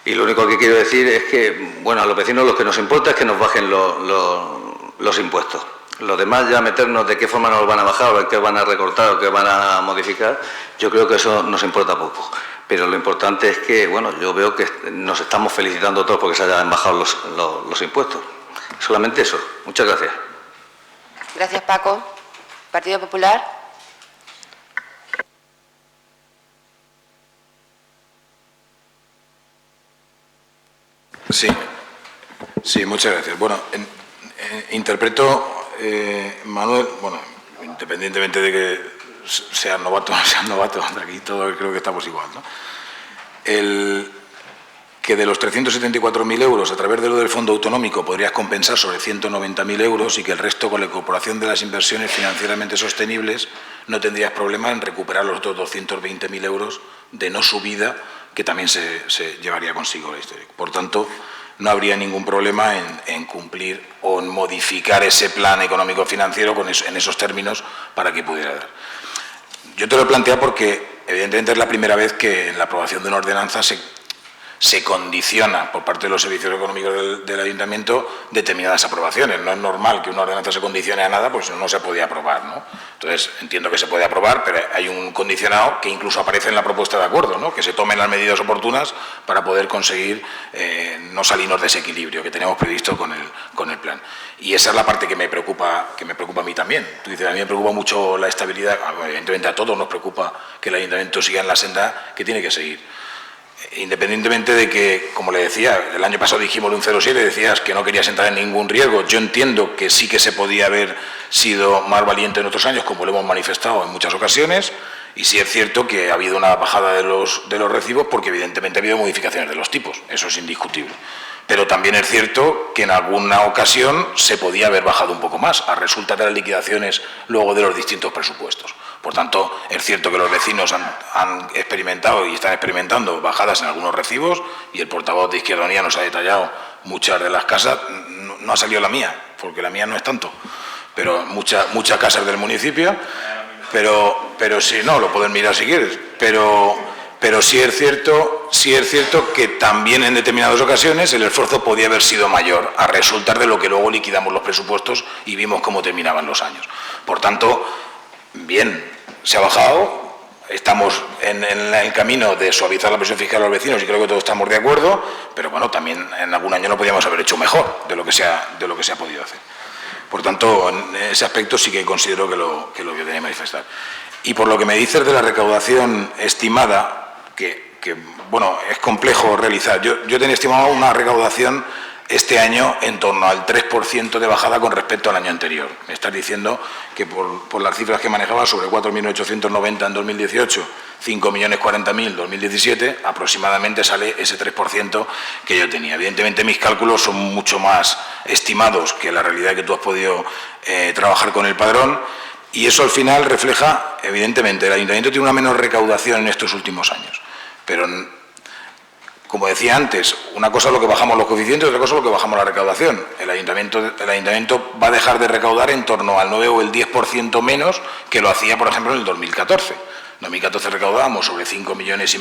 Y lo único que quiero decir es que, bueno, a los vecinos lo que nos importa es que nos bajen los impuestos. Los demás, ya meternos de qué forma nos van a bajar o qué van a recortar o qué van a modificar, yo creo que eso nos importa poco. Pero lo importante es que, bueno, yo veo que nos estamos felicitando todos porque se hayan bajado los impuestos. Solamente eso. Muchas gracias. Gracias, Paco. Partido Popular. Sí, muchas gracias. Bueno, interpreto, Manuel, bueno, independientemente de que sean novatos o no sean novatos, aquí todos creo que estamos igual, ¿no? Que de los 374.000 euros a través de lo del fondo autonómico podrías compensar sobre 190.000 euros y que el resto con la incorporación de las inversiones financieramente sostenibles no tendrías problema en recuperar los otros 220.000 euros de no subida que también se llevaría consigo la historia. Por tanto, no habría ningún problema en cumplir o en modificar ese plan económico-financiero en esos términos para que pudiera dar. Yo te lo he planteado porque, evidentemente, es la primera vez que en la aprobación de una ordenanza se condiciona por parte de los servicios económicos del Ayuntamiento determinadas aprobaciones. No es normal que una ordenanza se condicione a nada, pues no se podía aprobar, ¿no? Entonces, entiendo que se puede aprobar, pero hay un condicionado que incluso aparece en la propuesta de acuerdo, ¿no? Que se tomen las medidas oportunas para poder conseguir no salirnos de ese equilibrio que tenemos previsto con el plan. Y esa es la parte que me preocupa a mí también. Tú dices, a mí me preocupa mucho la estabilidad. Evidentemente a todos nos preocupa que el Ayuntamiento siga en la senda que tiene que seguir. Independientemente de que, como le decía, el año pasado dijimos un 0,7, decías que no querías entrar en ningún riesgo. Yo entiendo que sí que se podía haber sido más valiente en otros años, como lo hemos manifestado en muchas ocasiones, y sí es cierto que ha habido una bajada de los recibos porque evidentemente ha habido modificaciones de los tipos, eso es indiscutible. Pero también es cierto que en alguna ocasión se podía haber bajado un poco más, a resulta de las liquidaciones luego de los distintos presupuestos. Por tanto, es cierto que los vecinos han experimentado y están experimentando bajadas en algunos recibos, y el portavoz de Izquierda Unida nos ha detallado muchas de las casas. No ha salido la mía, porque la mía no es tanto, pero muchas casas del municipio, pero sí, no, lo pueden mirar si quieres, pero sí es cierto que también en determinadas ocasiones el esfuerzo podía haber sido mayor, a resultar de lo que luego liquidamos los presupuestos y vimos cómo terminaban los años. Por tanto, bien, se ha bajado, estamos en el camino de suavizar la presión fiscal a los vecinos y creo que todos estamos de acuerdo, pero bueno, también en algún año lo podíamos haber hecho mejor de lo que se ha podido hacer. Por tanto, en ese aspecto sí que considero que lo voy a tener que manifestar. Y por lo que me dices de la recaudación estimada, que bueno, es complejo realizar. Yo tenía estimado una recaudación este año en torno al 3% de bajada con respecto al año anterior. Me estás diciendo que por las cifras que manejaba, sobre 4.890 en 2018, 5.040.000 en 2017, aproximadamente sale ese 3% que yo tenía. Evidentemente mis cálculos son mucho más estimados que la realidad que tú has podido trabajar con el padrón, y eso al final refleja, evidentemente, el Ayuntamiento tiene una menor recaudación en estos últimos años, pero como decía antes, una cosa es lo que bajamos los coeficientes, otra cosa es lo que bajamos la recaudación. El Ayuntamiento va a dejar de recaudar en torno al 9 o el 10% menos que lo hacía, por ejemplo, en el 2014. En 2014 recaudábamos sobre 5,5 millones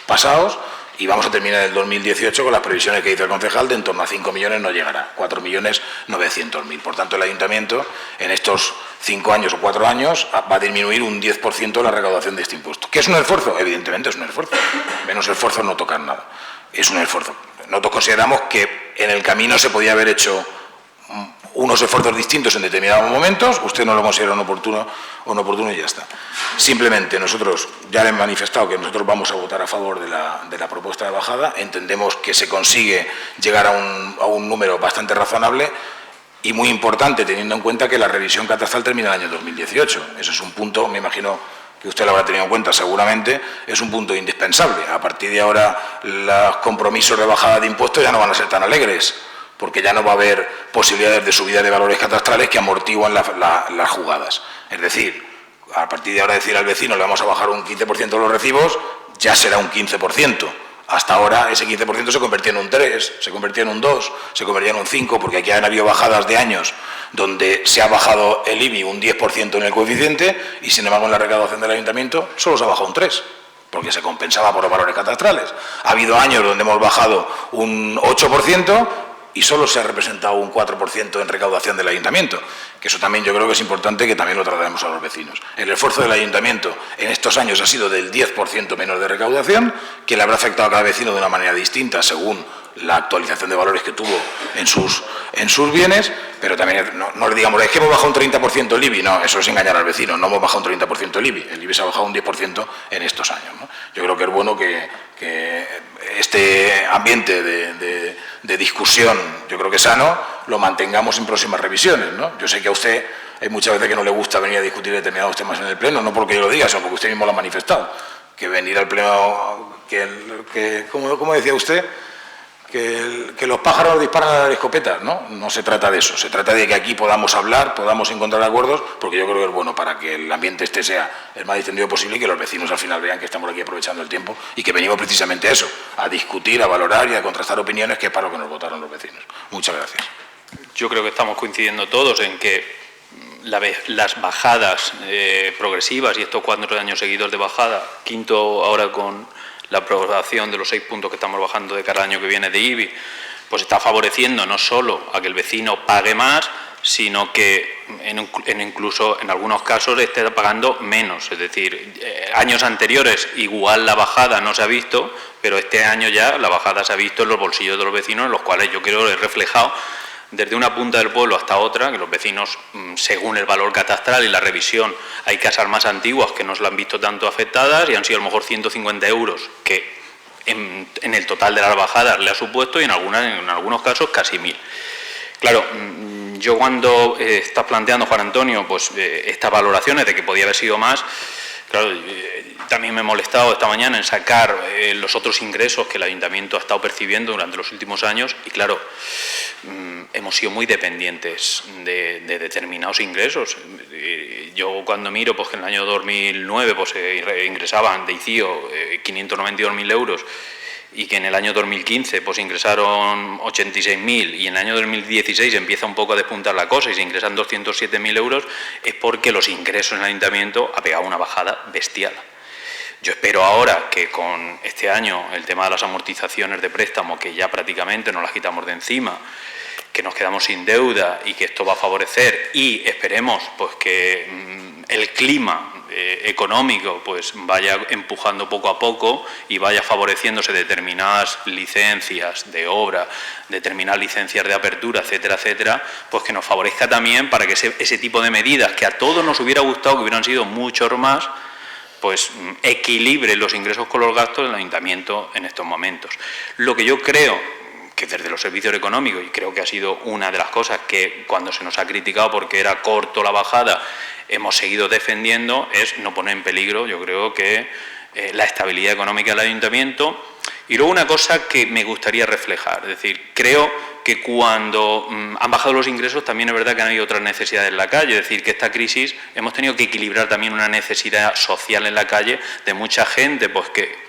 pasados, y vamos a terminar el 2018 con las previsiones que dice el concejal de en torno a 5 millones no llegará, 4.900.000. Por tanto, el Ayuntamiento en estos 5 años o 4 años va a disminuir un 10% la recaudación de este impuesto. ¿Qué es un esfuerzo? Evidentemente es un esfuerzo. Menos esfuerzo no tocar nada. Es un esfuerzo. Nosotros consideramos que en el camino se podía haber hecho unos esfuerzos distintos en determinados momentos. Usted no lo considera inoportuno y ya está. Simplemente nosotros ya le hemos manifestado que nosotros vamos a votar a favor de la propuesta de bajada. Entendemos que se consigue llegar a un número bastante razonable y muy importante, teniendo en cuenta que la revisión catastral termina el año 2018. Eso es un punto, me imagino que usted lo habrá tenido en cuenta seguramente, es un punto indispensable. A partir de ahora los compromisos de bajada de impuestos ya no van a ser tan alegres, porque ya no va a haber posibilidades de subida de valores catastrales que amortiguan las jugadas. Es decir, a partir de ahora decir al vecino le vamos a bajar un 15% de los recibos, ya será un 15%. Hasta ahora ese 15% se convertía en un 3, se convertía en un 2, se convertía en un 5, porque aquí han habido bajadas de años donde se ha bajado el IBI un 10% en el coeficiente y, sin embargo, en la recaudación del Ayuntamiento solo se ha bajado un 3%. Porque se compensaba por los valores catastrales. Ha habido años donde hemos bajado un 8% y solo se ha representado un 4% en recaudación del Ayuntamiento, que eso también yo creo que es importante que también lo traslademos a los vecinos. El esfuerzo del Ayuntamiento en estos años ha sido del 10% menos de recaudación, que le habrá afectado a cada vecino de una manera distinta según la actualización de valores que tuvo en sus bienes, pero también no le digamos, es que hemos bajado un 30% el IBI, no, eso es engañar al vecino, no hemos bajado un 30% el IBI se ha bajado un 10% en estos años, ¿no? Yo creo que es bueno que este ambiente de discusión, yo creo que sano, lo mantengamos en próximas revisiones, ¿no? Yo sé que a usted hay muchas veces que no le gusta venir a discutir determinados temas en el Pleno, no porque yo lo diga, sino porque usted mismo lo ha manifestado, que venir al Pleno, ¿cómo decía usted? Que los pájaros disparan a las escopetas, ¿no? No se trata de eso, se trata de que aquí podamos hablar, podamos encontrar acuerdos, porque yo creo que es bueno para que el ambiente sea el más distendido posible y que los vecinos al final vean que estamos aquí aprovechando el tiempo y que venimos precisamente a eso, a discutir, a valorar y a contrastar opiniones, que es para lo que nos votaron los vecinos. Muchas gracias. Yo creo que estamos coincidiendo todos en que las bajadas progresivas y estos 4 años seguidos de bajada, quinto ahora con la aprobación de los 6 puntos que estamos bajando de cada año que viene de IBI, pues está favoreciendo no solo a que el vecino pague más, sino que incluso en algunos casos esté pagando menos. Es decir, años anteriores igual la bajada no se ha visto, pero este año ya la bajada se ha visto en los bolsillos de los vecinos, en los cuales yo creo que he reflejado desde una punta del pueblo hasta otra, que los vecinos, según el valor catastral y la revisión, hay casas más antiguas que no se lo han visto tanto afectadas y han sido a lo mejor 150 euros que en el total de las bajadas le ha supuesto, y en algunos casos casi 1.000. Claro, yo cuando estás planteando, Juan Antonio, pues estas valoraciones de que podía haber sido más, claro, también me he molestado esta mañana en sacar los otros ingresos que el Ayuntamiento ha estado percibiendo durante los últimos años y, claro, hemos sido muy dependientes de determinados ingresos. Yo cuando miro pues, que en el año 2009 pues, ingresaban de ICIO 592.000 euros y que en el año 2015 pues, ingresaron 86.000 y en el año 2016 empieza un poco a despuntar la cosa y se ingresan 207.000 euros, es porque los ingresos en el Ayuntamiento ha pegado una bajada bestial. Yo espero ahora que con este año el tema de las amortizaciones de préstamo, que ya prácticamente nos las quitamos de encima, que nos quedamos sin deuda y que esto va a favorecer y esperemos pues, que el clima económico pues, vaya empujando poco a poco y vaya favoreciéndose determinadas licencias de obra, determinadas licencias de apertura, etcétera, etcétera, pues que nos favorezca también para que ese tipo de medidas que a todos nos hubiera gustado que hubieran sido muchos más, pues equilibre los ingresos con los gastos del Ayuntamiento en estos momentos. Lo que yo creo que desde los servicios económicos, y creo que ha sido una de las cosas que cuando se nos ha criticado porque era corto la bajada, hemos seguido defendiendo, es no poner en peligro, yo creo que la estabilidad económica del Ayuntamiento. Y luego una cosa que me gustaría reflejar, es decir, creo que cuando han bajado los ingresos también es verdad que han habido otras necesidades en la calle, es decir, que esta crisis hemos tenido que equilibrar también una necesidad social en la calle de mucha gente, pues que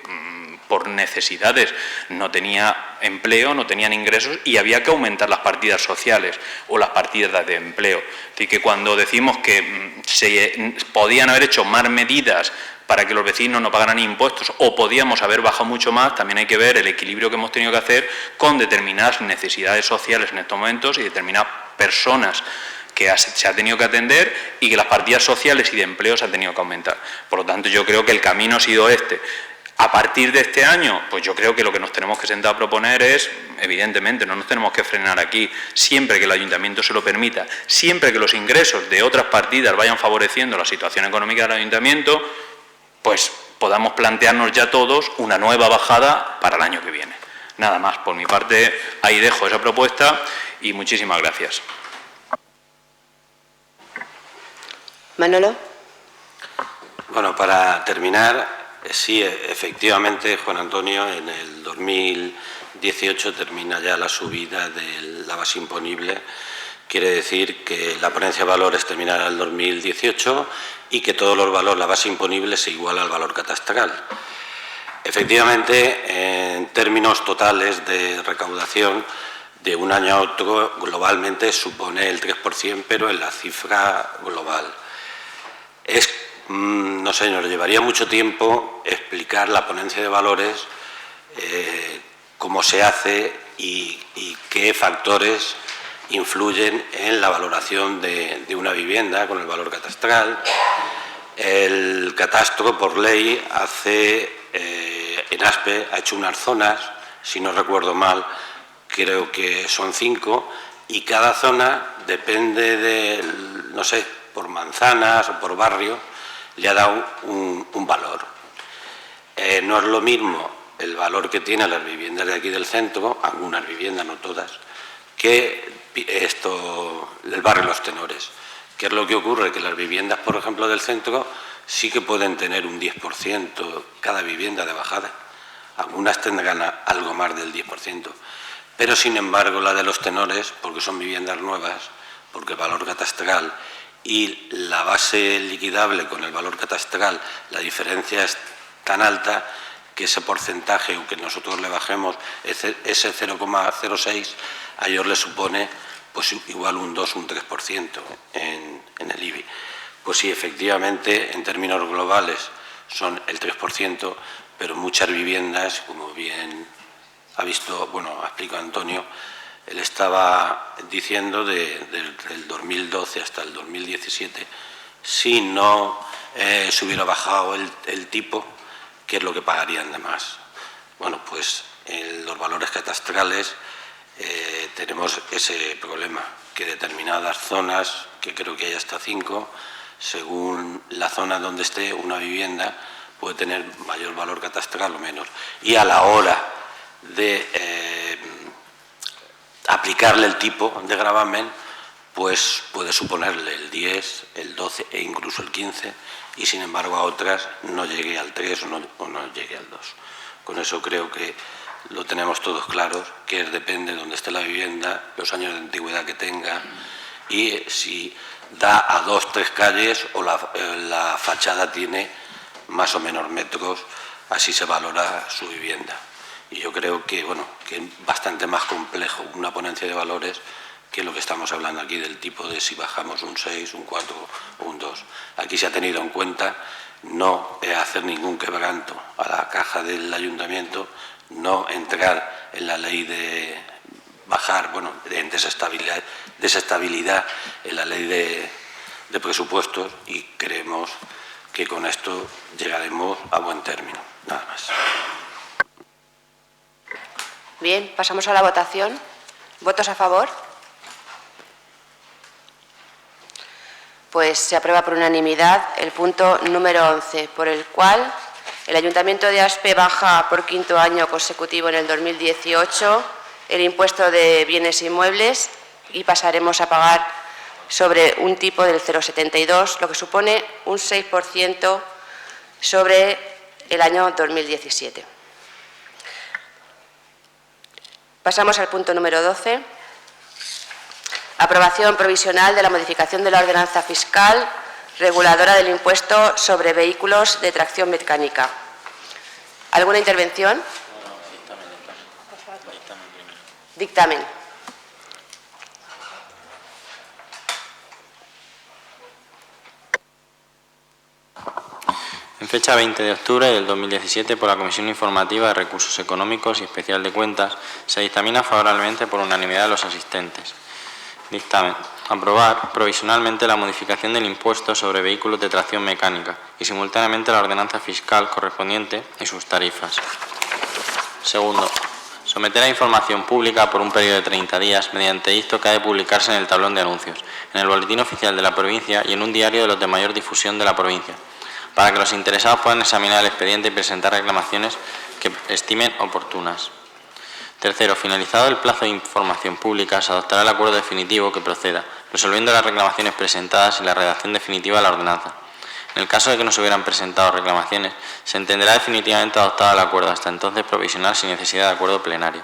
por necesidades no tenía empleo, no tenían ingresos y había que aumentar las partidas sociales o las partidas de empleo. Es decir, que cuando decimos que se podían haber hecho más medidas para que los vecinos no pagaran impuestos o podíamos haber bajado mucho más, también hay que ver el equilibrio que hemos tenido que hacer con determinadas necesidades sociales en estos momentos y determinadas personas que se ha tenido que atender y que las partidas sociales y de empleo se han tenido que aumentar. Por lo tanto, yo creo que el camino ha sido este. A partir de este año, pues yo creo que lo que nos tenemos que sentar a proponer es, evidentemente, no nos tenemos que frenar aquí, siempre que el Ayuntamiento se lo permita, siempre que los ingresos de otras partidas vayan favoreciendo la situación económica del Ayuntamiento, pues podamos plantearnos ya todos una nueva bajada para el año que viene. Nada más, por mi parte, ahí dejo esa propuesta y muchísimas gracias. Manolo. Bueno, para terminar, sí, efectivamente, Juan Antonio, en el 2018 termina ya la subida de la base imponible. Quiere decir que la ponencia de valores terminará en el 2018 y que todos los valores, la base imponible, se iguala al valor catastral. Efectivamente, en términos totales de recaudación, de un año a otro, globalmente supone el 3%, pero en la cifra global. No sé, nos llevaría mucho tiempo explicar la ponencia de valores, cómo se hace y qué factores influyen en la valoración de una vivienda con el valor catastral. El catastro, por ley, en ASPE ha hecho unas zonas, si no recuerdo mal, creo que son 5, y cada zona depende de, no sé, por manzanas o por barrio, le ha dado un valor. No es lo mismo el valor que tienen las viviendas de aquí del centro, algunas viviendas, no todas, que el barrio Los Tenores. ¿Qué es lo que ocurre? Que las viviendas, por ejemplo, del centro sí que pueden tener un 10% cada vivienda de bajada. Algunas tendrán algo más del 10%. Pero, sin embargo, la de Los Tenores, porque son viviendas nuevas, porque el valor catastral y la base liquidable con el valor catastral, la diferencia es tan alta que ese porcentaje, aunque nosotros le bajemos ese 0,06, a ellos les supone pues igual un 2, un 3% en el IBI. Pues sí, efectivamente, en términos globales son el 3%, pero muchas viviendas, como bien ha explicado Antonio, él estaba diciendo del 2012 hasta el 2017, si no se hubiera bajado el tipo, ¿qué es lo que pagarían de más? Bueno, pues en los valores catastrales tenemos ese problema, que determinadas zonas, que creo que hay hasta 5, según la zona donde esté una vivienda, puede tener mayor valor catastral o menos. Y a la hora de aplicarle el tipo de gravamen, pues puede suponerle el 10, el 12 e incluso el 15, y sin embargo a otras no llegue al 3 o no llegue al 2. Con eso creo que lo tenemos todos claros, que depende de dónde esté la vivienda, los años de antigüedad que tenga y si da a 2 o 3 calles o la fachada tiene más o menos metros, así se valora su vivienda. Y yo creo que, bueno, que es bastante más complejo una ponencia de valores que lo que estamos hablando aquí del tipo de si bajamos un 6, un 4 o un 2. Aquí se ha tenido en cuenta no hacer ningún quebranto a la caja del ayuntamiento, no entrar en la ley de bajar, bueno, en desestabilidad en la ley de presupuestos, y creemos que con esto llegaremos a buen término. Nada más. Bien, pasamos a la votación. ¿Votos a favor? Pues se aprueba por unanimidad el punto número 11, por el cual el Ayuntamiento de Aspe baja por 5º año consecutivo en el 2018 el impuesto de bienes inmuebles y pasaremos a pagar sobre un tipo del 0,72, lo que supone un 6% sobre el año 2017. Pasamos al punto número 12. Aprobación provisional de la modificación de la ordenanza fiscal reguladora del impuesto sobre vehículos de tracción mecánica. ¿Alguna intervención? Dictamen. En fecha 20 de octubre del 2017, por la Comisión Informativa de Recursos Económicos y Especial de Cuentas, se dictamina favorablemente por unanimidad de los asistentes. Dictamen. Aprobar provisionalmente la modificación del impuesto sobre vehículos de tracción mecánica y simultáneamente la ordenanza fiscal correspondiente y sus tarifas. Segundo. Someter a información pública por un periodo de 30 días mediante dicto que ha de publicarse en el tablón de anuncios, en el boletín oficial de la provincia y en un diario de los de mayor difusión de la provincia, para que los interesados puedan examinar el expediente y presentar reclamaciones que estimen oportunas. Tercero, finalizado el plazo de información pública, se adoptará el acuerdo definitivo que proceda, resolviendo las reclamaciones presentadas y la redacción definitiva de la ordenanza. En el caso de que no se hubieran presentado reclamaciones, se entenderá definitivamente adoptado el acuerdo, hasta entonces provisional sin necesidad de acuerdo plenario.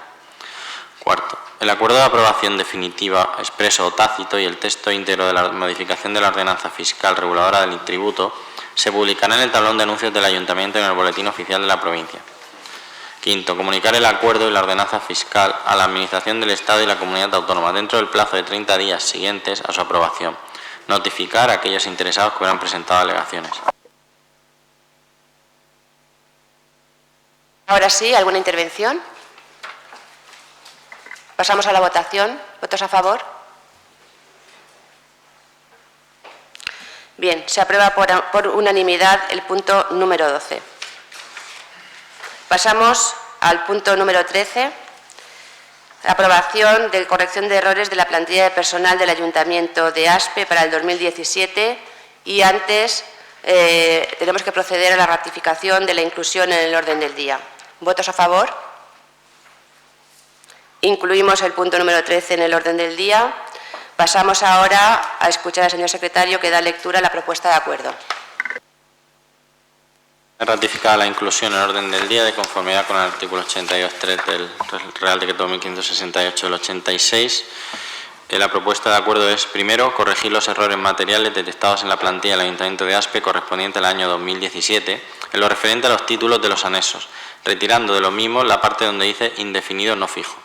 Cuarto, el acuerdo de aprobación definitiva, expreso o tácito y el texto íntegro de la modificación de la ordenanza fiscal reguladora del tributo se publicará en el tablón de anuncios del Ayuntamiento y en el boletín oficial de la provincia. Quinto, comunicar el acuerdo y la ordenanza fiscal a la Administración del Estado y la Comunidad Autónoma dentro del plazo de 30 días siguientes a su aprobación. Notificar a aquellos interesados que hubieran presentado alegaciones. Ahora sí, ¿alguna intervención? Pasamos a la votación. ¿Votos a favor? Bien, se aprueba por unanimidad el punto número 12. Pasamos al punto número 13, aprobación de corrección de errores de la plantilla de personal del Ayuntamiento de Aspe para el 2017 y antes tenemos que proceder a la ratificación de la inclusión en el orden del día. ¿Votos a favor? Incluimos el punto número 13 en el orden del día. Pasamos ahora a escuchar al señor secretario que da lectura a la propuesta de acuerdo. Ratificada la inclusión en orden del día de conformidad con el artículo 82.3 del Real Decreto 1568 del 86. La propuesta de acuerdo es, primero, corregir los errores materiales detectados en la plantilla del Ayuntamiento de Aspe correspondiente al año 2017 en lo referente a los títulos de los anexos, retirando de los mismos la parte donde dice indefinido no fijo.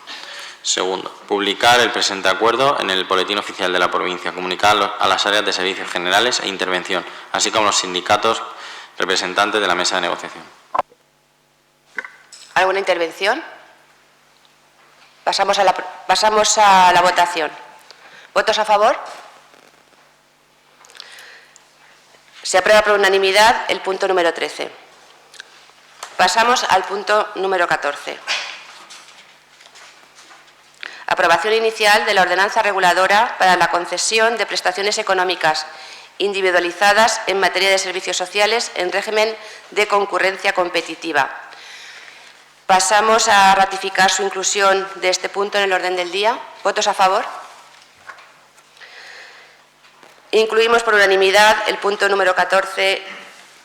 Segundo, publicar el presente acuerdo en el boletín oficial de la provincia, comunicar a las áreas de servicios generales e intervención, así como los sindicatos representantes de la mesa de negociación. ¿Alguna intervención? Pasamos a la votación. ¿Votos a favor? Se aprueba por unanimidad el punto número 13. Pasamos al punto número 14. Aprobación inicial de la ordenanza reguladora para la concesión de prestaciones económicas individualizadas en materia de servicios sociales en régimen de concurrencia competitiva. Pasamos a ratificar su inclusión de este punto en el orden del día. ¿Votos a favor? Incluimos por unanimidad el punto número 14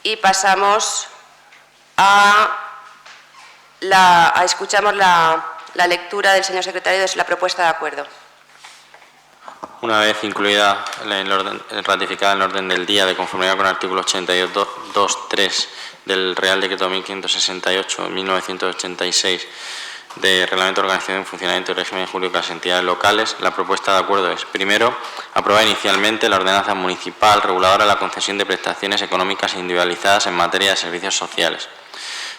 y pasamos escuchamos la lectura del señor secretario de la propuesta de acuerdo. Una vez incluida, ratificada en el orden del día, de conformidad con el artículo 82.2.3 del Real Decreto 1568/1986 de Reglamento de Organización, Funcionamiento y Régimen Jurídico de las Entidades Locales, la propuesta de acuerdo es: primero, aprobar inicialmente la ordenanza municipal reguladora de la concesión de prestaciones económicas individualizadas en materia de servicios sociales.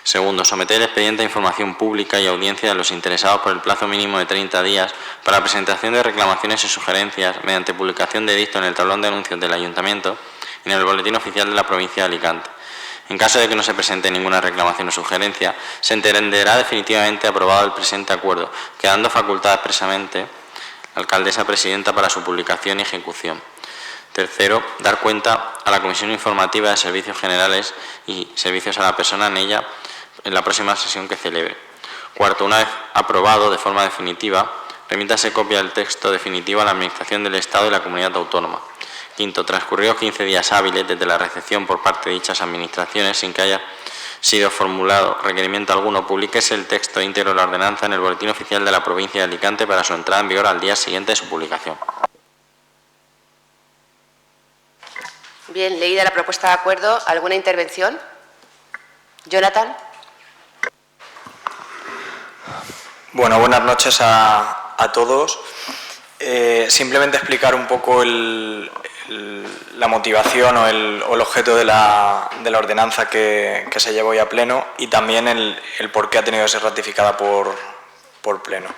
Segundo, someter el expediente a información pública y audiencia de los interesados por el plazo mínimo de 30 días para la presentación de reclamaciones y sugerencias mediante publicación de edicto en el tablón de anuncios del Ayuntamiento y en el Boletín Oficial de la Provincia de Alicante. En caso de que no se presente ninguna reclamación o sugerencia, se entenderá definitivamente aprobado el presente acuerdo, quedando facultada expresamente la alcaldesa presidenta para su publicación y ejecución. Tercero, dar cuenta a la Comisión Informativa de Servicios Generales y Servicios a la Persona en ella en la próxima sesión que celebre. Cuarto, una vez aprobado de forma definitiva, remítase copia del texto definitivo a la Administración del Estado y la Comunidad Autónoma. Quinto, transcurridos 15 días hábiles desde la recepción por parte de dichas administraciones, sin que haya sido formulado requerimiento alguno, publíquese el texto íntegro de la ordenanza en el Boletín Oficial de la Provincia de Alicante para su entrada en vigor al día siguiente de su publicación. Bien, leída la propuesta de acuerdo, ¿alguna intervención? Jonathan. Bueno, buenas noches a todos. Simplemente explicar un poco la motivación o el objeto de la ordenanza que se llevó hoy a pleno y también el por qué ha tenido que ser ratificada por pleno.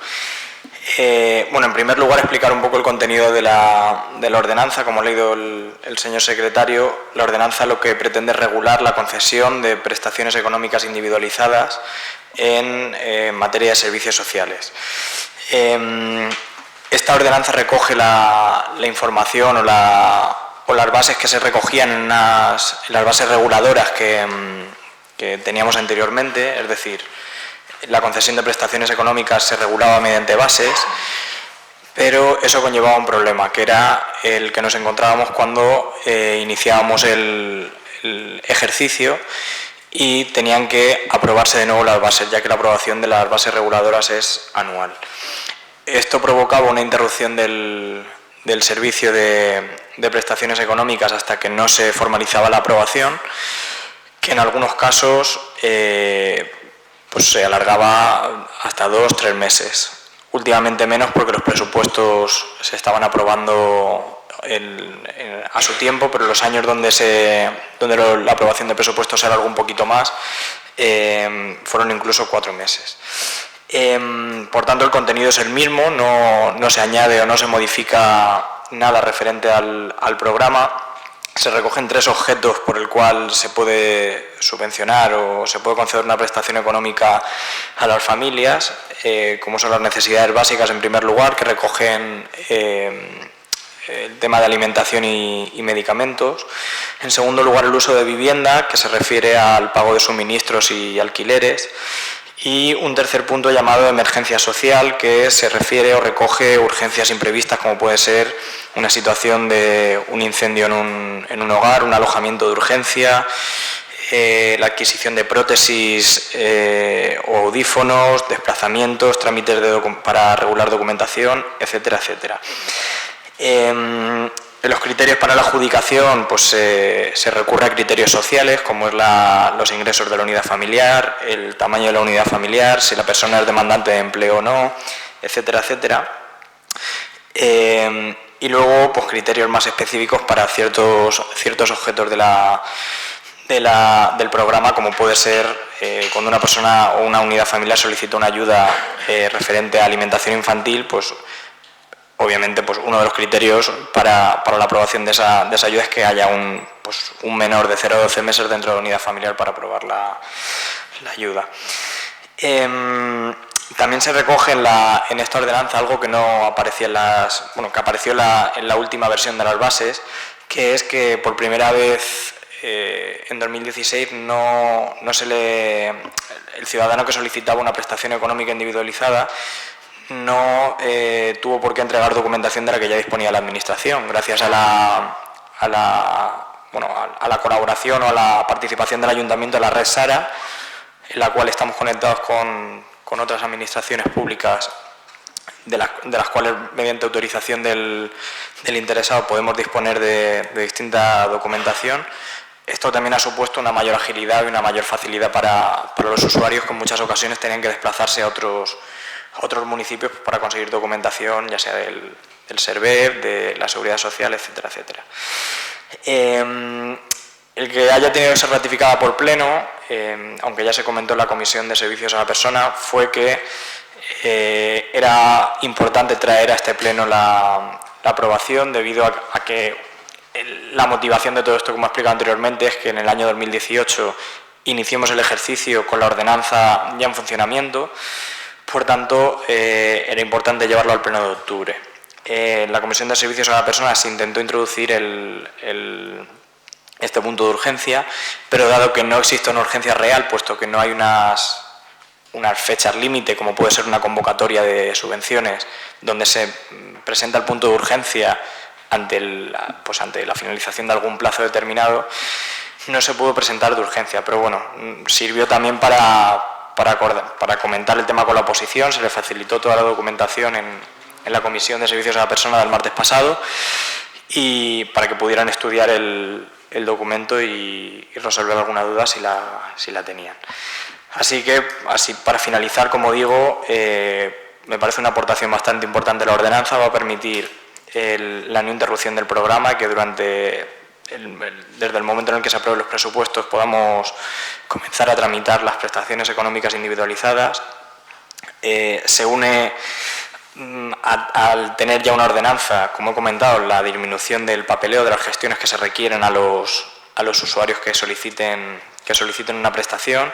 Bueno, en primer lugar, explicar un poco el contenido de la ordenanza. Como ha leído el señor secretario, la ordenanza lo que pretende es regular la concesión de prestaciones económicas individualizadas en materia de servicios sociales. Esta ordenanza recoge la información o las bases que se recogían en las bases reguladoras que teníamos anteriormente, es decir, la concesión de prestaciones económicas se regulaba mediante bases, pero eso conllevaba un problema, que era el que nos encontrábamos cuando iniciábamos el ejercicio y tenían que aprobarse de nuevo las bases, ya que la aprobación de las bases reguladoras es anual. Esto provocaba una interrupción del servicio de prestaciones económicas hasta que no se formalizaba la aprobación, que en algunos casos pues se alargaba hasta 2 o 3 meses. Últimamente menos, porque los presupuestos se estaban aprobando a su tiempo, pero los años donde la aprobación de presupuestos se alargó un poquito más fueron incluso 4 meses. Por tanto, el contenido es el mismo, no se añade o no se modifica nada referente al programa. Se recogen 3 objetos por el cual se puede subvencionar o se puede conceder una prestación económica a las familias, como son las necesidades básicas en primer lugar, que recogen el tema de alimentación y medicamentos. En segundo lugar, el uso de vivienda, que se refiere al pago de suministros y alquileres. Y un tercer punto llamado emergencia social, que se refiere o recoge urgencias imprevistas, como puede ser una situación de un incendio en un hogar, un alojamiento de urgencia, la adquisición de prótesis o audífonos, desplazamientos, trámites para regular documentación, etcétera, etcétera. En los criterios para la adjudicación, pues se recurre a criterios sociales, como es los ingresos de la unidad familiar, el tamaño de la unidad familiar, si la persona es demandante de empleo o no, etcétera, etcétera. Y luego, pues criterios más específicos para ciertos objetos del programa, como puede ser cuando una persona o una unidad familiar solicita una ayuda referente a alimentación infantil, pues obviamente, pues uno de los criterios para la aprobación de esa ayuda es que haya un menor de 0 a 12 meses dentro de la unidad familiar para aprobar la ayuda. También se recoge en esta ordenanza algo que no aparecía que apareció en la última versión de las bases, que es que por primera vez en 2016 el ciudadano que solicitaba una prestación económica individualizada no tuvo por qué entregar documentación de la que ya disponía la Administración. Gracias a a la colaboración o a la participación del Ayuntamiento en la red SARA, en la cual estamos conectados con otras administraciones públicas, de las cuales, mediante autorización del interesado, podemos disponer de distinta documentación. Esto también ha supuesto una mayor agilidad y una mayor facilidad para los usuarios, que en muchas ocasiones tenían que desplazarse a otros municipios para conseguir documentación, ya sea del SERVEP, de la Seguridad Social, etcétera, etcétera. El que haya tenido que ser ratificada por Pleno, aunque ya se comentó en la Comisión de Servicios a la Persona, fue que era importante traer a este Pleno la aprobación, debido a que la motivación de todo esto, como he explicado anteriormente, es que en el año 2018 iniciemos el ejercicio con la ordenanza ya en funcionamiento. Por tanto, era importante llevarlo al Pleno de octubre. En la Comisión de Servicios a la Persona se intentó introducir este punto de urgencia, pero dado que no existe una urgencia real, puesto que no hay unas fechas límite, como puede ser una convocatoria de subvenciones, donde se presenta el punto de urgencia ante la finalización de algún plazo determinado, no se pudo presentar de urgencia. Pero bueno, sirvió también para comentar el tema con la oposición. Se le facilitó toda la documentación en la Comisión de Servicios a la Persona del martes pasado, y para que pudieran estudiar el documento y resolver alguna duda si la tenían. Así que, para finalizar, como digo, me parece una aportación bastante importante la ordenanza. Va a permitir la no interrupción del programa, que desde el momento en el que se aprueben los presupuestos podamos comenzar a tramitar las prestaciones económicas individualizadas. Se une, al tener ya una ordenanza, como he comentado, la disminución del papeleo, de las gestiones que se requieren a los usuarios que soliciten una prestación,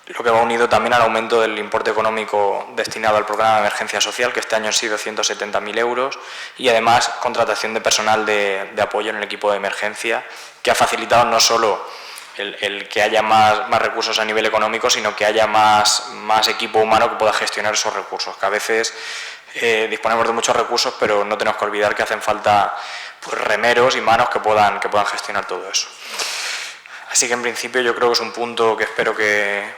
lo que va unido también al aumento del importe económico destinado al programa de emergencia social, que este año han sido 170.000 euros, y además contratación de personal de apoyo en el equipo de emergencia, que ha facilitado no solo el que haya más recursos a nivel económico, sino que haya más equipo humano que pueda gestionar esos recursos, que a veces disponemos de muchos recursos, pero no tenemos que olvidar que hacen falta remeros y manos que puedan gestionar todo eso. Así que, en principio, yo creo que es un punto que espero que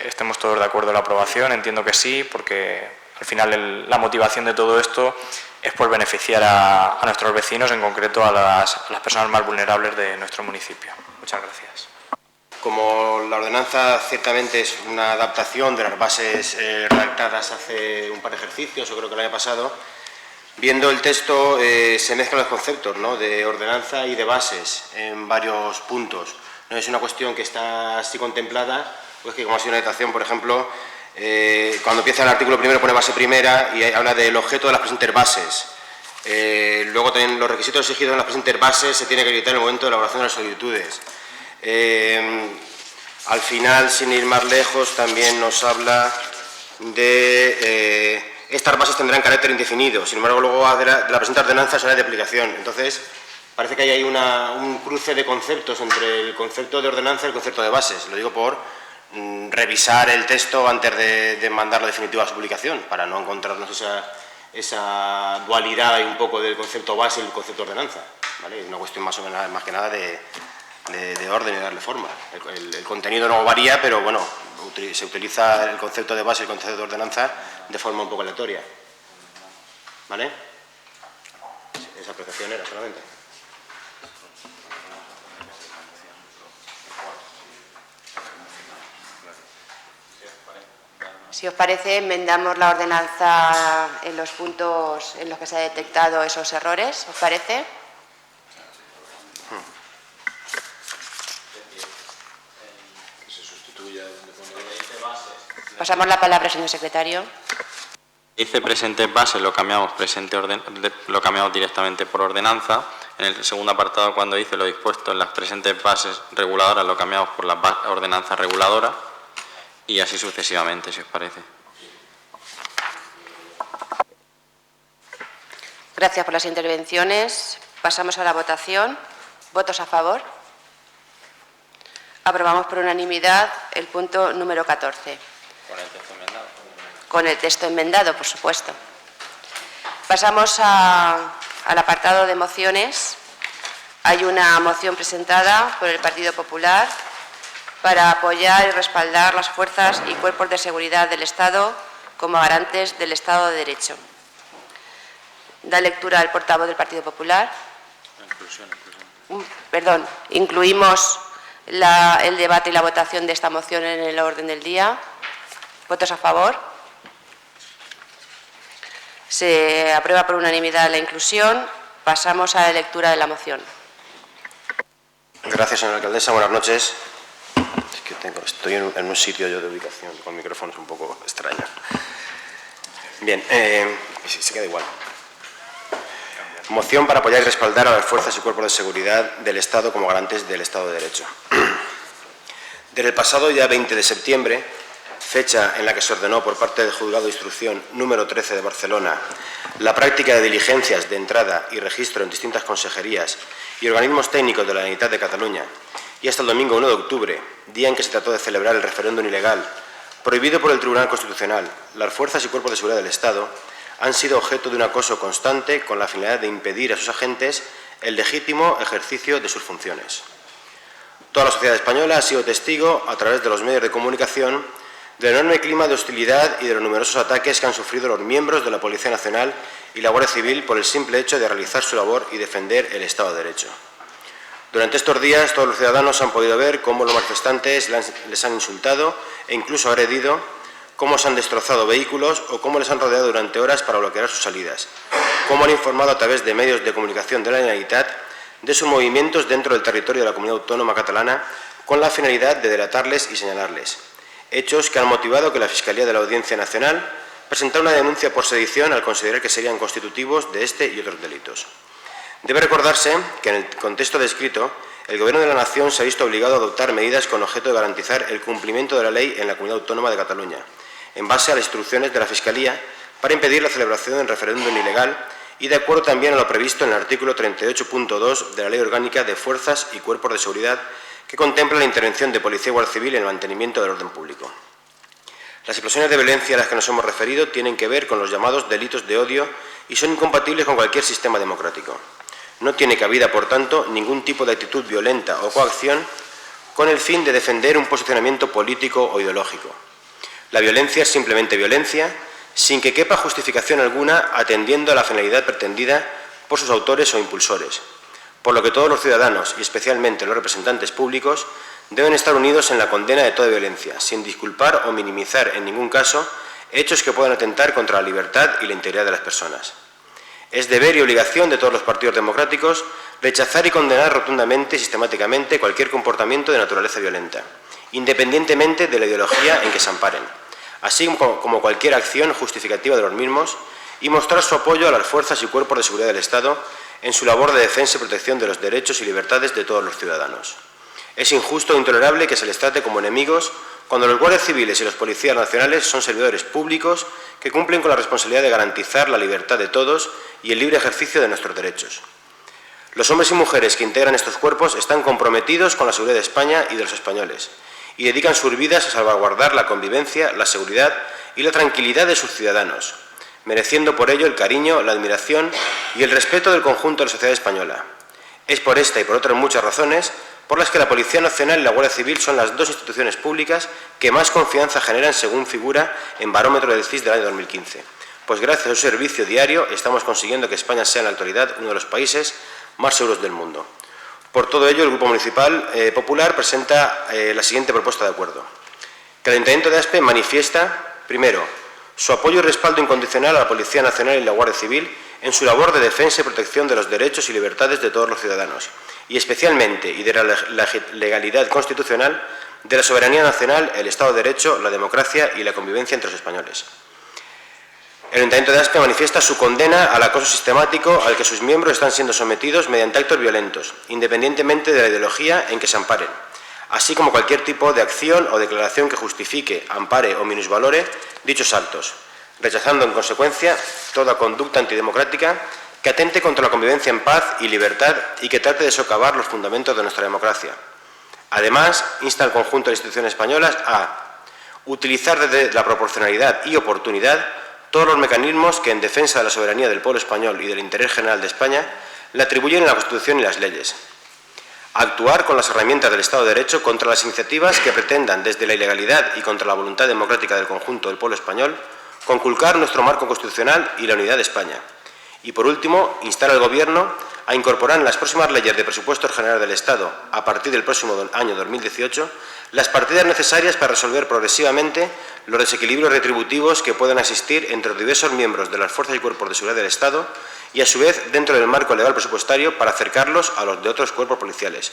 estemos todos de acuerdo en la aprobación. Entiendo que sí, porque al final la motivación de todo esto es por beneficiar a nuestros vecinos, en concreto a las personas más vulnerables de nuestro municipio. Muchas gracias. Como la ordenanza ciertamente es una adaptación de las bases redactadas hace un par de ejercicios, o creo que el año pasado, viendo el texto se mezclan los conceptos, ¿no?, de ordenanza y de bases en varios puntos. No es una cuestión que está así contemplada, pues que, como ha sido una anotación, por ejemplo, cuando empieza el artículo primero pone base primera y habla del objeto de las presentes bases. Luego también los requisitos exigidos en las presentes bases se tienen que acreditar en el momento de elaboración de las solicitudes. Al final, sin ir más lejos, también nos habla de estas bases tendrán carácter indefinido. Sin embargo, luego de la presente ordenanza será de aplicación. Entonces, parece que hay un cruce de conceptos entre el concepto de ordenanza y el concepto de bases. Lo digo por revisar el texto antes de mandarlo definitivo a su publicación, para no encontrarnos esa dualidad un poco del concepto base y el concepto ordenanza, ¿vale? Es una cuestión más que nada de orden y de darle forma. El contenido no varía, pero bueno, se utiliza el concepto de base y el concepto de ordenanza de forma un poco aleatoria, ¿vale? Esa apreciación era solamente. Si os parece, enmendamos la ordenanza en los puntos en los que se ha detectado esos errores. ¿Os parece? Pasamos la palabra, señor secretario. Dice presente base, lo cambiamos directamente por ordenanza. En el segundo apartado, cuando dice lo dispuesto en las presentes bases reguladoras, lo cambiamos por la ordenanza reguladora, y así sucesivamente, si os parece. Gracias por las intervenciones. Pasamos a la votación. ¿Votos a favor? Aprobamos por unanimidad el punto número 14. Con el texto enmendado. Con el texto enmendado, por supuesto. Pasamos al apartado de mociones. Hay una moción presentada por el Partido Popular para apoyar y respaldar las fuerzas y cuerpos de seguridad del Estado como garantes del Estado de Derecho. Da lectura al portavoz del Partido Popular. Perdón, incluimos el debate y la votación de esta moción en el orden del día. ¿Votos a favor? Se aprueba por unanimidad la inclusión. Pasamos a la lectura de la moción. Gracias, señora alcaldesa. Buenas noches. Es que estoy en un sitio yo de ubicación con micrófonos un poco extraño. Bien, sí, se queda igual. Moción para apoyar y respaldar a las fuerzas y cuerpos de seguridad del Estado como garantes del Estado de Derecho. Desde el pasado ya 20 de septiembre, fecha en la que se ordenó por parte del Juzgado de Instrucción número 13 de Barcelona la práctica de diligencias de entrada y registro en distintas consejerías y organismos técnicos de la Generalitat de Cataluña, y hasta el domingo 1 de octubre, día en que se trató de celebrar el referéndum ilegal prohibido por el Tribunal Constitucional, las fuerzas y cuerpos de seguridad del Estado han sido objeto de un acoso constante con la finalidad de impedir a sus agentes el legítimo ejercicio de sus funciones. Toda la sociedad española ha sido testigo, a través de los medios de comunicación, del enorme clima de hostilidad y de los numerosos ataques que han sufrido los miembros de la Policía Nacional y la Guardia Civil por el simple hecho de realizar su labor y defender el Estado de Derecho. Durante estos días, todos los ciudadanos han podido ver cómo los manifestantes les han insultado e incluso agredido, cómo se han destrozado vehículos o cómo les han rodeado durante horas para bloquear sus salidas, cómo han informado a través de medios de comunicación de la Generalitat de sus movimientos dentro del territorio de la Comunidad Autónoma Catalana con la finalidad de delatarles y señalarles. Hechos que han motivado que la Fiscalía de la Audiencia Nacional presentara una denuncia por sedición al considerar que serían constitutivos de este y otros delitos. Debe recordarse que en el contexto descrito, el Gobierno de la Nación se ha visto obligado a adoptar medidas con objeto de garantizar el cumplimiento de la ley en la Comunidad Autónoma de Cataluña, en base a las instrucciones de la Fiscalía para impedir la celebración del referéndum ilegal y de acuerdo también a lo previsto en el artículo 38.2 de la Ley Orgánica de Fuerzas y Cuerpos de Seguridad, que contempla la intervención de Policía y Guardia Civil en el mantenimiento del orden público. Las explosiones de violencia a las que nos hemos referido tienen que ver con los llamados delitos de odio y son incompatibles con cualquier sistema democrático. No tiene cabida, por tanto, ningún tipo de actitud violenta o coacción con el fin de defender un posicionamiento político o ideológico. La violencia es simplemente violencia, sin que quepa justificación alguna atendiendo a la finalidad pretendida por sus autores o impulsores, por lo que todos los ciudadanos, y especialmente los representantes públicos, deben estar unidos en la condena de toda violencia, sin disculpar o minimizar en ningún caso hechos que puedan atentar contra la libertad y la integridad de las personas. Es deber y obligación de todos los partidos democráticos rechazar y condenar rotundamente y sistemáticamente cualquier comportamiento de naturaleza violenta, independientemente de la ideología en que se amparen, así como cualquier acción justificativa de los mismos, y mostrar su apoyo a las fuerzas y cuerpos de seguridad del Estado en su labor de defensa y protección de los derechos y libertades de todos los ciudadanos. Es injusto e intolerable que se les trate como enemigos cuando los guardias civiles y los policías nacionales son servidores públicos que cumplen con la responsabilidad de garantizar la libertad de todos y el libre ejercicio de nuestros derechos. Los hombres y mujeres que integran estos cuerpos están comprometidos con la seguridad de España y de los españoles y dedican sus vidas a salvaguardar la convivencia, la seguridad y la tranquilidad de sus ciudadanos, mereciendo por ello el cariño, la admiración y el respeto del conjunto de la sociedad española. Es por esta y por otras muchas razones por las que la Policía Nacional y la Guardia Civil son las dos instituciones públicas que más confianza generan según figura en Barómetro del CIS del año 2015. Pues gracias a su servicio diario estamos consiguiendo que España sea en la actualidad uno de los países más seguros del mundo. Por todo ello, el Grupo Municipal Popular presenta la siguiente propuesta de acuerdo. Que el Ayuntamiento de Aspe manifiesta, primero, su apoyo y respaldo incondicional a la Policía Nacional y la Guardia Civil en su labor de defensa y protección de los derechos y libertades de todos los ciudadanos, y especialmente, y de la legalidad constitucional, de la soberanía nacional, el Estado de Derecho, la democracia y la convivencia entre los españoles. El Ayuntamiento de Aspe manifiesta su condena al acoso sistemático al que sus miembros están siendo sometidos mediante actos violentos, independientemente de la ideología en que se amparen, así como cualquier tipo de acción o declaración que justifique, ampare o minusvalore dichos actos, rechazando en consecuencia toda conducta antidemocrática que atente contra la convivencia en paz y libertad y que trate de socavar los fundamentos de nuestra democracia. Además, insta al conjunto de instituciones españolas a utilizar desde la proporcionalidad y oportunidad todos los mecanismos que, en defensa de la soberanía del pueblo español y del interés general de España, le atribuyen en la Constitución y las leyes, Actuar con las herramientas del Estado de Derecho contra las iniciativas que pretendan, desde la ilegalidad y contra la voluntad democrática del conjunto del pueblo español, conculcar nuestro marco constitucional y la unidad de España. Y, por último, instar al Gobierno a incorporar en las próximas leyes de presupuestos generales del Estado, a partir del próximo año 2018, las partidas necesarias para resolver progresivamente los desequilibrios retributivos que puedan existir entre los diversos miembros de las fuerzas y cuerpos de seguridad del Estado y, a su vez, dentro del marco legal presupuestario, para acercarlos a los de otros cuerpos policiales.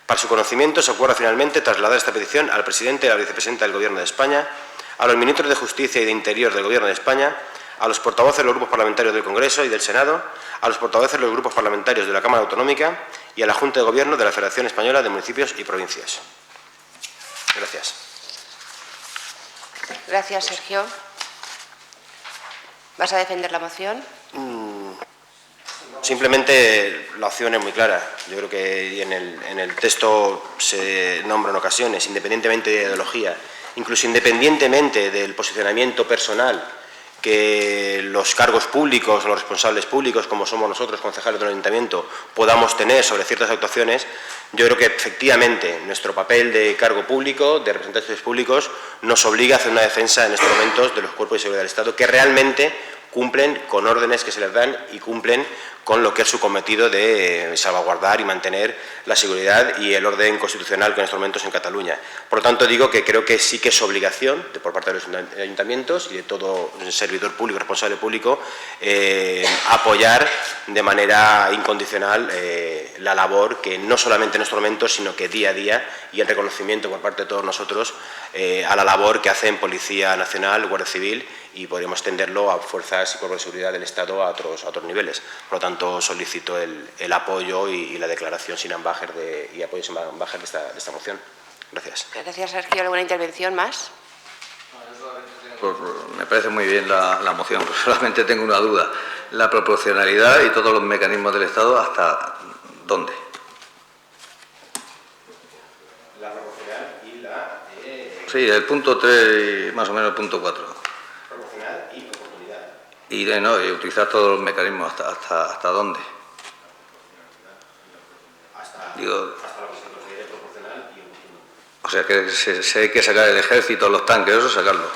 Para su conocimiento, se acuerda finalmente trasladar esta petición al presidente y a la vicepresidenta del Gobierno de España, a los ministros de Justicia y de Interior del Gobierno de España, a los portavoces de los grupos parlamentarios del Congreso y del Senado, a los portavoces de los grupos parlamentarios de la Cámara Autonómica y a la Junta de Gobierno de la Federación Española de Municipios y Provincias. Gracias. Gracias, Sergio. ¿Vas a defender la moción? Simplemente la opción es muy clara. Yo creo que en el texto se nombra en ocasiones, independientemente de ideología, incluso independientemente del posicionamiento personal que los cargos públicos o los responsables públicos, como somos nosotros, concejales del Ayuntamiento, podamos tener sobre ciertas actuaciones, yo creo que efectivamente nuestro papel de cargo público, de representantes públicos, nos obliga a hacer una defensa en estos momentos de los cuerpos de seguridad del Estado que realmente cumplen con órdenes que se les dan y cumplen con lo que es su cometido de salvaguardar y mantener la seguridad y el orden constitucional que en estos momentos en Cataluña. Por lo tanto, digo que creo que sí que es obligación por parte de los ayuntamientos y de todo servidor público, responsable público, apoyar de manera incondicional la labor que no solamente en estos momentos, sino que día a día, y el reconocimiento por parte de todos nosotros a la labor que hacen Policía Nacional, Guardia Civil, y podríamos extenderlo a fuerzas y cuerpos de seguridad del Estado a otros niveles. Por lo tanto, solicito el apoyo y la declaración sin ambajes y apoyo sin ambajes de esta moción. Gracias. Gracias, Sergio. ¿Alguna intervención más? Me parece muy bien la moción, pero solamente tengo una duda. La proporcionalidad y todos los mecanismos del Estado, ¿hasta dónde? La proporcional y la... Sí, el punto 3 y más o menos el punto 4. Proporcional y oportunidad. Y utilizar todos los mecanismos, ¿hasta dónde? Hasta Digo, lo que se considere proporcional y oportuno. o sea, que se hay que sacar el ejército, los tanques, eso sacarlo.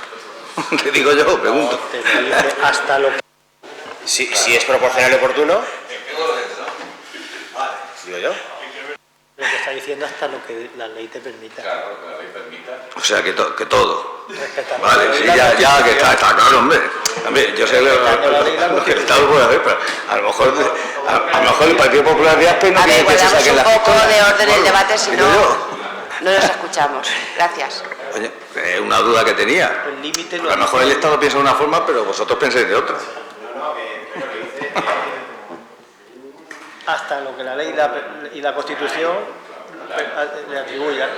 ¿Qué digo yo? Pregunto. Hasta lo Si es proporcional y oportuno, digo yo. Lo que está diciendo hasta lo que la ley te permita. Claro, que la ley permita. O sea, que todo. Respetando Vale, la sí, ley, ya que está claro, hombre. Yo sé lo que el Estado puede hacer, pero a lo mejor el Partido Popular de Aspe no A ver, quiere que se guardamos saquen un las poco pistolas. de orden en el debate, si Digo no, yo. no nos escuchamos. Gracias. Oye, es una duda que tenía. El límite A lo mejor el Estado piensa de una forma, pero vosotros pensáis de otra. hasta lo que la ley y la Constitución le atribuyan.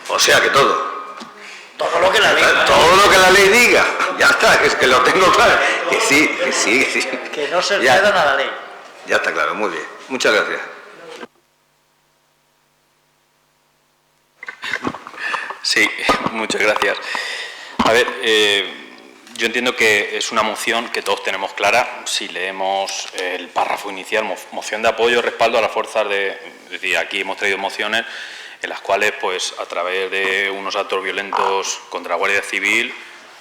O sea, que todo. Todo lo que la ley. Todo lo que la ley diga. Ya está, es que lo tengo claro. Que sí. Que no se Ya. cedan a la ley. Ya está claro, muy bien. Muchas gracias. Sí, muchas gracias. A ver, yo entiendo que es una moción que todos tenemos clara. Si leemos el párrafo inicial, moción de apoyo, respaldo a las fuerzas es decir, aquí hemos traído mociones en las cuales, pues, a través de unos actos violentos contra la Guardia Civil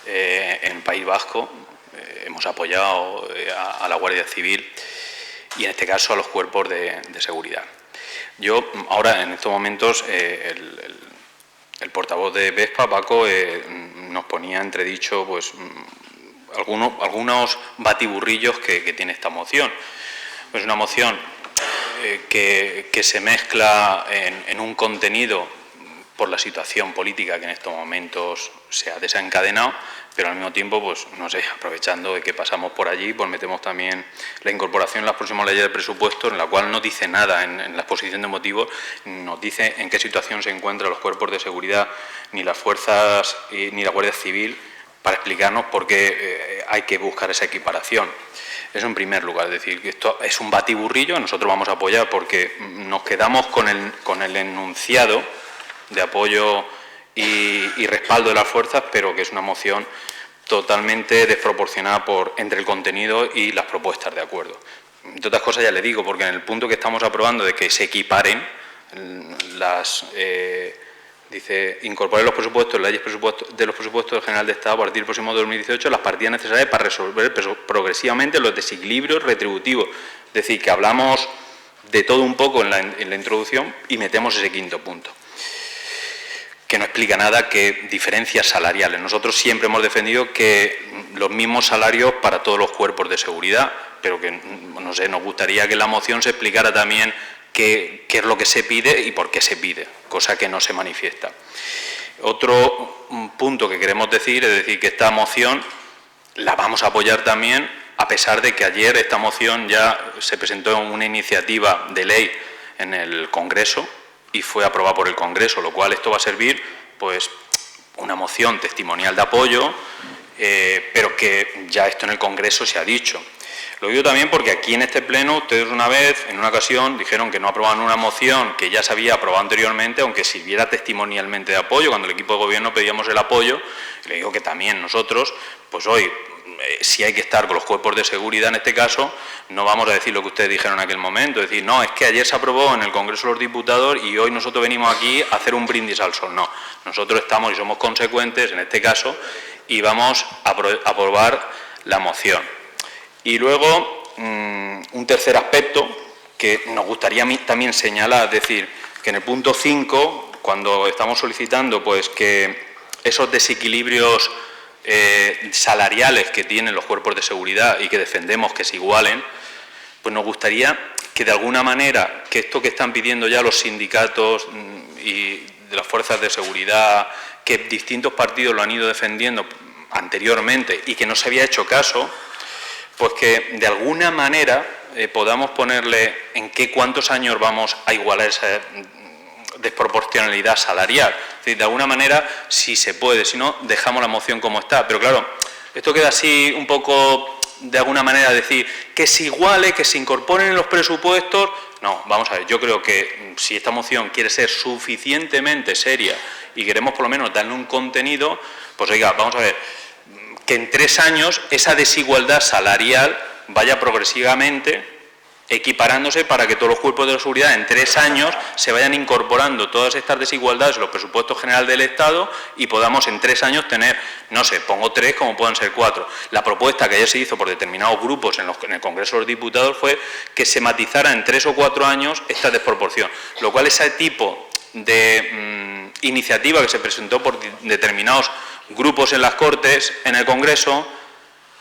en el País Vasco, hemos apoyado a la Guardia Civil y, en este caso, a los cuerpos de seguridad. Yo, ahora, en estos momentos, el portavoz de Vespa, Paco, nos ponía entredicho, pues, algunos batiburrillos que tiene esta moción. Es una moción que se mezcla en un contenido por la situación política que en estos momentos se ha desencadenado, pero al mismo tiempo, pues, no sé, aprovechando de que pasamos por allí, pues metemos también la incorporación en las próximas leyes de presupuesto, en la cual no dice nada en la exposición de motivos, nos dice en qué situación se encuentran los cuerpos de seguridad, ni las fuerzas ni la Guardia Civil, para explicarnos por qué hay que buscar esa equiparación. Eso en primer lugar, es decir, que esto es un batiburrillo, nosotros vamos a apoyar porque nos quedamos con el enunciado de apoyo y respaldo de las fuerzas, pero que es una moción totalmente desproporcionada entre el contenido y las propuestas de acuerdo. entre otras cosas ya le digo, porque en el punto que estamos aprobando de que se equiparen dice, incorporar los presupuestos, las leyes de los presupuestos del General de Estado a partir del próximo 2018 las partidas necesarias para resolver progresivamente los desequilibrios retributivos. Es decir, que hablamos de todo un poco en la introducción y metemos ese quinto punto, que no explica nada, que diferencias salariales. Nosotros siempre hemos defendido que los mismos salarios para todos los cuerpos de seguridad, pero que, no sé, nos gustaría que en la moción se explicara también qué es lo que se pide y por qué se pide, cosa que no se manifiesta. Otro punto que queremos decir es decir que esta moción la vamos a apoyar también, a pesar de que ayer esta moción ya se presentó en una iniciativa de ley en el Congreso y fue aprobada por el Congreso, lo cual esto va a servir, pues, una moción testimonial de apoyo, pero que ya esto en el Congreso se ha dicho. Lo digo también porque aquí en este Pleno, ustedes una vez, en una ocasión, dijeron que no aprobaban una moción que ya se había aprobado anteriormente, aunque sirviera testimonialmente de apoyo, cuando el equipo de gobierno pedíamos el apoyo. Y le digo que también nosotros, pues hoy, si hay que estar con los cuerpos de seguridad en este caso, no vamos a decir lo que ustedes dijeron en aquel momento, decir, no, es que ayer se aprobó en el Congreso de los Diputados y hoy nosotros venimos aquí a hacer un brindis al sol. No, nosotros estamos y somos consecuentes en este caso y vamos a aprobar la moción. Y luego, un tercer aspecto que nos gustaría también señalar, es decir, que en el punto 5, cuando estamos solicitando pues que esos desequilibrios salariales que tienen los cuerpos de seguridad y que defendemos que se igualen, pues nos gustaría que de alguna manera, que esto que están pidiendo ya los sindicatos y de las fuerzas de seguridad, que distintos partidos lo han ido defendiendo anteriormente y que no se había hecho caso, pues que de alguna manera podamos ponerle en cuántos años vamos a igualar esa desproporcionalidad salarial. Es decir, de alguna manera, si se puede, si no, dejamos la moción como está. Pero claro, esto queda así un poco, de alguna manera, decir que se iguale, que se incorporen en los presupuestos. No, vamos a ver, yo creo que si esta moción quiere ser suficientemente seria y queremos por lo menos darle un contenido, pues oiga, vamos a ver, que en 3 años esa desigualdad salarial vaya progresivamente equiparándose para que todos los cuerpos de la seguridad en 3 años se vayan incorporando todas estas desigualdades en los presupuestos generales del Estado y podamos en 3 años tener, no sé, pongo 3 como puedan ser 4. La propuesta que ayer se hizo por determinados grupos en el Congreso de los Diputados fue que se matizara en 3 o 4 años esta desproporción, lo cual ese tipo de iniciativa que se presentó por determinados grupos en las Cortes, en el Congreso,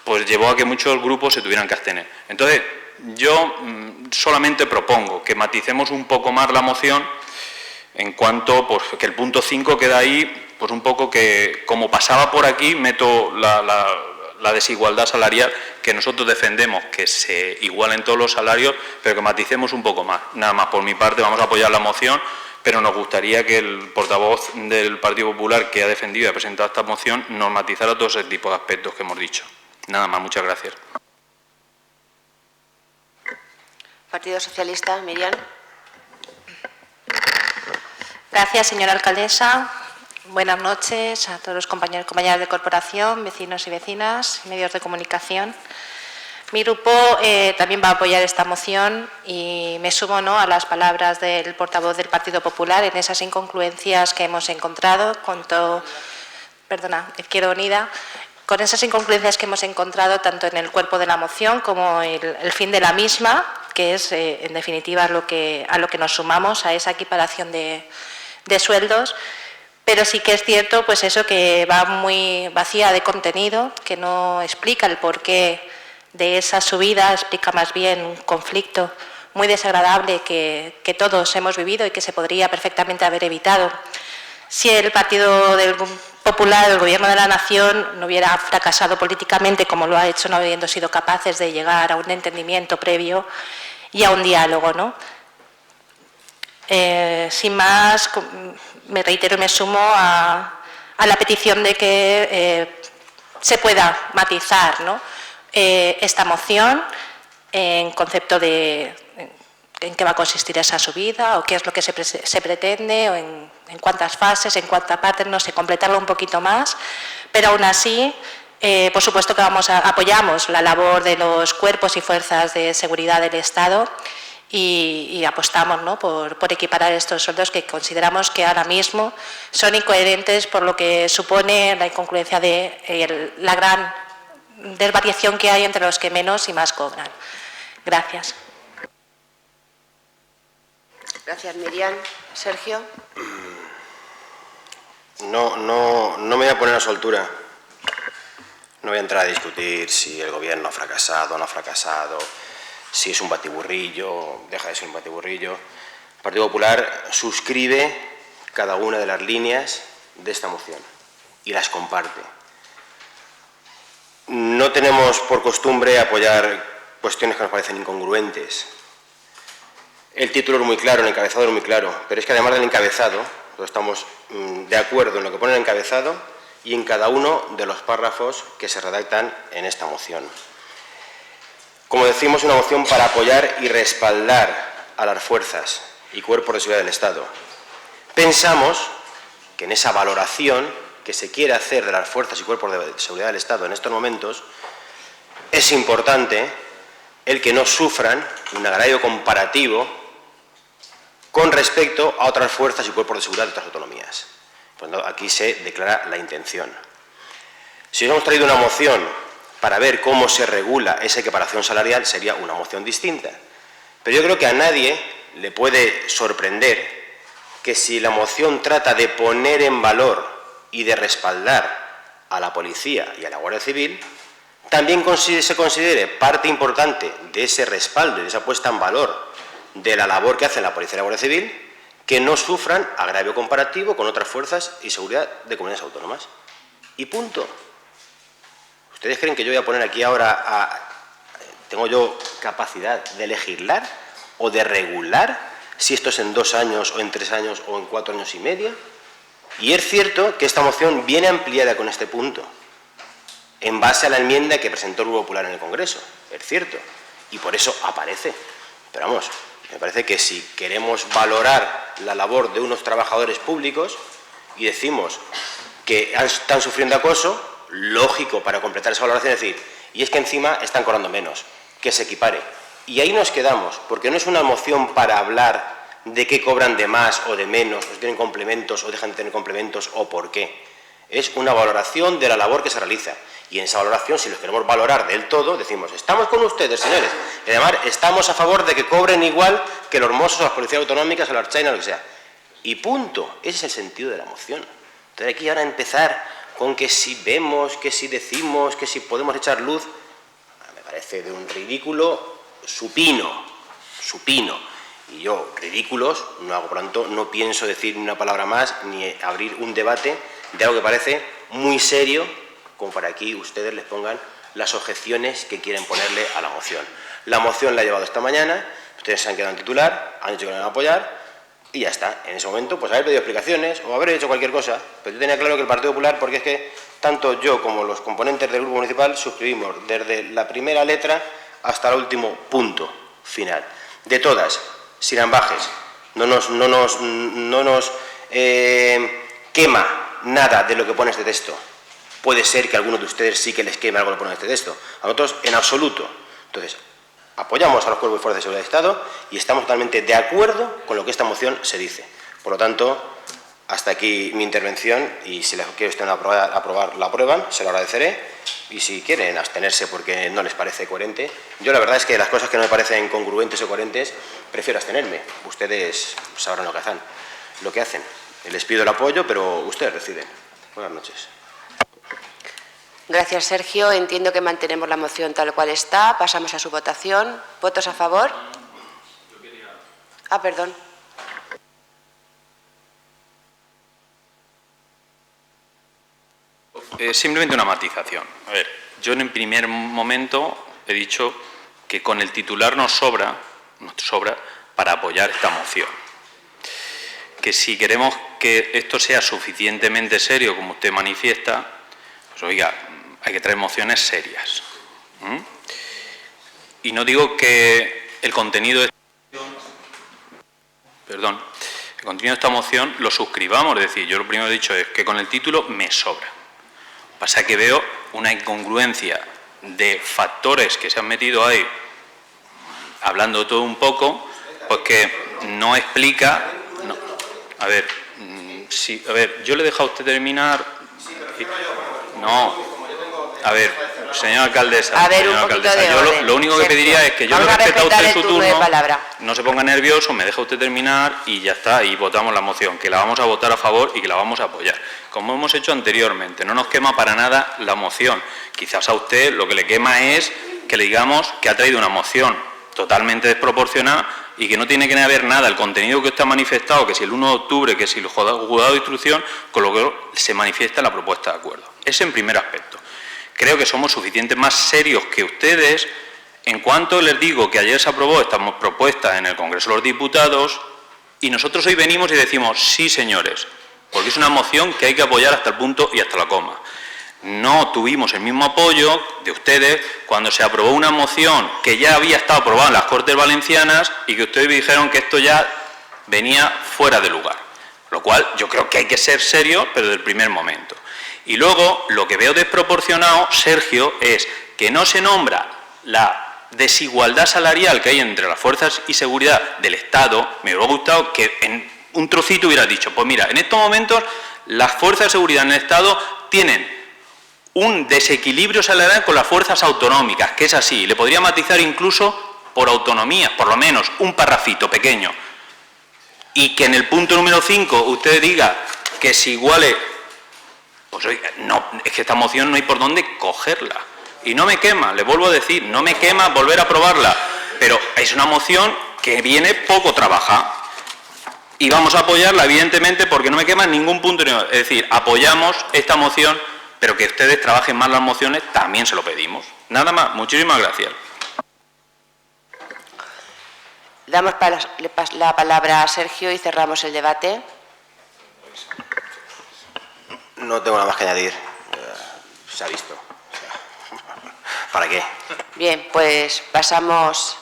pues llevó a que muchos grupos se tuvieran que abstener. Entonces, yo solamente propongo que maticemos un poco más la moción en cuanto, pues, que el punto 5 queda ahí, pues un poco que, como pasaba por aquí, meto la desigualdad salarial, que nosotros defendemos que se igualen todos los salarios, pero que maticemos un poco más. Nada más, por mi parte, vamos a apoyar la moción, pero nos gustaría que el portavoz del Partido Popular que ha defendido y ha presentado esta moción nos matizara todo ese tipo de aspectos que hemos dicho. Nada más, muchas gracias. Partido Socialista, Miriam. Gracias, señora alcaldesa. Buenas noches a todos los compañeros y compañeras de corporación, vecinos y vecinas, medios de comunicación. Mi grupo también va a apoyar esta moción y me sumo, ¿no?, a las palabras del portavoz del Partido Popular en esas incongruencias que hemos encontrado Izquierda Unida, con esas incongruencias que hemos encontrado tanto en el cuerpo de la moción como el fin de la misma, que es, en definitiva, a lo que nos sumamos, a esa equiparación de sueldos. Pero sí que es cierto, pues eso, que va muy vacía de contenido, que no explica el porqué de esa subida, explica más bien un conflicto muy desagradable que todos hemos vivido y que se podría perfectamente haber evitado si el Partido Popular, el Gobierno de la Nación, no hubiera fracasado políticamente como lo ha hecho, no habiendo sido capaces de llegar a un entendimiento previo y a un diálogo, ¿no? Sin más, me reitero y me sumo a la petición de que se pueda matizar, ¿no?, esta moción en concepto de en qué va a consistir esa subida o qué es lo que se pretende o en cuántas fases, en cuántas partes, no sé, completarlo un poquito más, pero aún así Por supuesto que apoyamos la labor de los cuerpos y fuerzas de seguridad del Estado y apostamos, ¿no?, por equiparar estos sueldos que consideramos que ahora mismo son incoherentes por lo que supone la incongruencia de la gran desvariación que hay entre los que menos y más cobran. Gracias. Gracias, Miriam. Sergio. No me voy a poner a su altura. No voy a entrar a discutir si el Gobierno ha fracasado o no ha fracasado, si es un batiburrillo, deja de ser un batiburrillo. El Partido Popular suscribe cada una de las líneas de esta moción y las comparte. No tenemos por costumbre apoyar cuestiones que nos parecen incongruentes. El título es muy claro, el encabezado es muy claro, pero es que además del encabezado, estamos de acuerdo en lo que pone el encabezado y en cada uno de los párrafos que se redactan en esta moción. Como decimos, una moción para apoyar y respaldar a las fuerzas y cuerpos de seguridad del Estado. Pensamos que en esa valoración que se quiere hacer de las fuerzas y cuerpos de seguridad del Estado en estos momentos, es importante el que no sufran un agravio comparativo con respecto a otras fuerzas y cuerpos de seguridad de otras autonomías. Pues no, aquí se declara la intención. Si hemos traído una moción para ver cómo se regula esa equiparación salarial, sería una moción distinta. Pero yo creo que a nadie le puede sorprender que si la moción trata de poner en valor y de respaldar a la Policía y a la Guardia Civil, también se considere parte importante de ese respaldo y de esa puesta en valor de la labor que hace la Policía y la Guardia Civil, que no sufran agravio comparativo con otras fuerzas y seguridad de comunidades autónomas. Y punto. ¿Ustedes creen que yo voy a poner aquí ahora tengo yo capacidad de legislar o de regular si esto es en 2 años o en 3 años o en 4 años y medio? Y es cierto que esta moción viene ampliada con este punto, en base a la enmienda que presentó el Grupo Popular en el Congreso, es cierto, y por eso aparece. Pero vamos, me parece que si queremos valorar la labor de unos trabajadores públicos y decimos que están sufriendo acoso, lógico para completar esa valoración es decir, y es que encima están cobrando menos, que se equipare. Y ahí nos quedamos, porque no es una moción para hablar de qué cobran de más o de menos, o si tienen complementos o dejan de tener complementos o por qué. Es una valoración de la labor que se realiza. Y en esa valoración, si los queremos valorar del todo, decimos, estamos con ustedes, señores. Y además, estamos a favor de que cobren igual que los Mossos o las policías autonómicas o la Ertzaintza o lo que sea. Y punto. Ese es el sentido de la moción. Entonces, aquí ahora empezar con que si vemos, que si decimos, que si podemos echar luz, me parece de un ridículo supino. Y yo, ridículos, no hago pronto, no pienso decir ni una palabra más, ni abrir un debate de algo que parece muy serio, como para aquí ustedes les pongan las objeciones que quieren ponerle a la moción. La moción la he llevado esta mañana, ustedes se han quedado en titular, han dicho que la van a apoyar, y ya está. En ese momento, pues haber pedido explicaciones o haber hecho cualquier cosa, pero yo tenía claro que el Partido Popular, porque es que tanto yo como los componentes del Grupo Municipal suscribimos desde la primera letra hasta el último punto final. De todas, sin ambajes, no nos quema nada de lo que pone este texto. Puede ser que a algunos de ustedes sí que les queme algo lo que pone este texto. A nosotros, en absoluto. Entonces, apoyamos a los cuerpos y fuerzas de seguridad del Estado y estamos totalmente de acuerdo con lo que esta moción se dice. Por lo tanto, hasta aquí mi intervención y si les quiere usted aprobar, la aprueban, se lo agradeceré. Y si quieren abstenerse porque no les parece coherente, yo la verdad es que las cosas que no me parecen congruentes o coherentes, prefiero abstenerme. Ustedes sabrán lo que hacen. Les pido el apoyo, pero ustedes deciden. Buenas noches. Gracias, Sergio. Entiendo que mantenemos la moción tal cual está. Pasamos a su votación. ¿Votos a favor? Perdón. Simplemente una matización. A ver, yo en el primer momento he dicho que con el titular nos sobra para apoyar esta moción. Que si queremos que esto sea suficientemente serio, como usted manifiesta, pues oiga, hay que traer mociones serias. Y no digo que el contenido de esta moción lo suscribamos, es decir, yo lo primero que he dicho es que con el título me sobra. Pasa que veo una incongruencia de factores que se han metido ahí, hablando todo un poco, pues que no explica... No. A ver, sí, a ver, yo le he dejado a usted terminar... No, a ver, señora alcaldesa... A ver, señora un poquito alcaldesa, de yo orden. lo único que Sergio, pediría es que yo le vamos a respeto a respetar usted el su turno de turno, palabra. no se ponga nervioso, me deja usted terminar y ya está, y votamos la moción, que la vamos a votar a favor y que la vamos a apoyar, como hemos hecho anteriormente. No nos quema para nada la moción. Quizás a usted lo que le quema es que le digamos que ha traído una moción totalmente desproporcionada y que no tiene que ver nada el contenido que usted ha manifestado, que si el 1 de octubre, que si el juzgado de instrucción, con lo que se manifiesta en la propuesta de acuerdo. Ese en primer aspecto. Creo que somos suficientemente más serios que ustedes. En cuanto les digo que ayer se aprobó esta propuesta en el Congreso de los Diputados y nosotros hoy venimos y decimos sí, señores, porque es una moción que hay que apoyar hasta el punto y hasta la coma. No tuvimos el mismo apoyo de ustedes cuando se aprobó una moción que ya había estado aprobada en las Cortes Valencianas y que ustedes dijeron que esto ya venía fuera de lugar. Lo cual yo creo que hay que ser serios, pero del primer momento. Y luego, lo que veo desproporcionado, Sergio, es que no se nombra la desigualdad salarial que hay entre las fuerzas y seguridad del Estado. Me hubiera gustado que en un trocito hubiera dicho, pues mira, en estos momentos las fuerzas de seguridad en el Estado tienen un desequilibrio salarial con las fuerzas autonómicas, que es así, le podría matizar incluso por autonomía, por lo menos un parrafito pequeño, y que en el punto número 5 usted diga que se iguale, pues oiga, no, es que esta moción no hay por dónde cogerla, y no me quema, le vuelvo a decir, no me quema volver a aprobarla, pero es una moción que viene poco trabajada, y vamos a apoyarla evidentemente porque no me quema en ningún punto, es decir, apoyamos esta moción, pero que ustedes trabajen más las mociones, también se lo pedimos. Nada más, muchísimas gracias. Damos la palabra a Sergio y cerramos el debate. No tengo nada más que añadir. Se ha visto. ¿Para qué? Bien, pues pasamos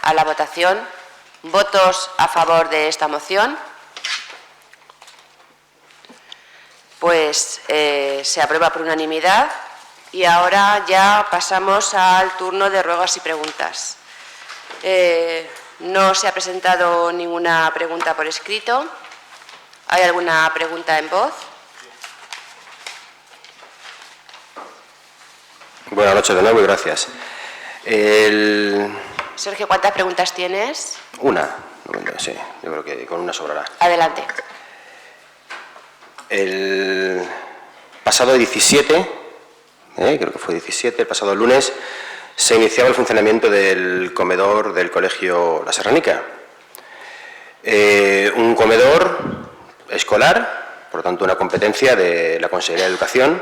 a la votación. ¿Votos a favor de esta moción? Pues se aprueba por unanimidad y ahora ya pasamos al turno de ruegos y preguntas. No se ha presentado ninguna pregunta por escrito. ¿Hay alguna pregunta en voz? Buenas noches de nuevo y gracias. Sergio, ¿cuántas preguntas tienes? Una, sí, yo creo que con una sobrará. Adelante. El pasado 17, creo que fue 17, el pasado lunes, se iniciaba el funcionamiento del comedor del Colegio La Serranica. Un comedor escolar, por lo tanto una competencia de la Consejería de Educación,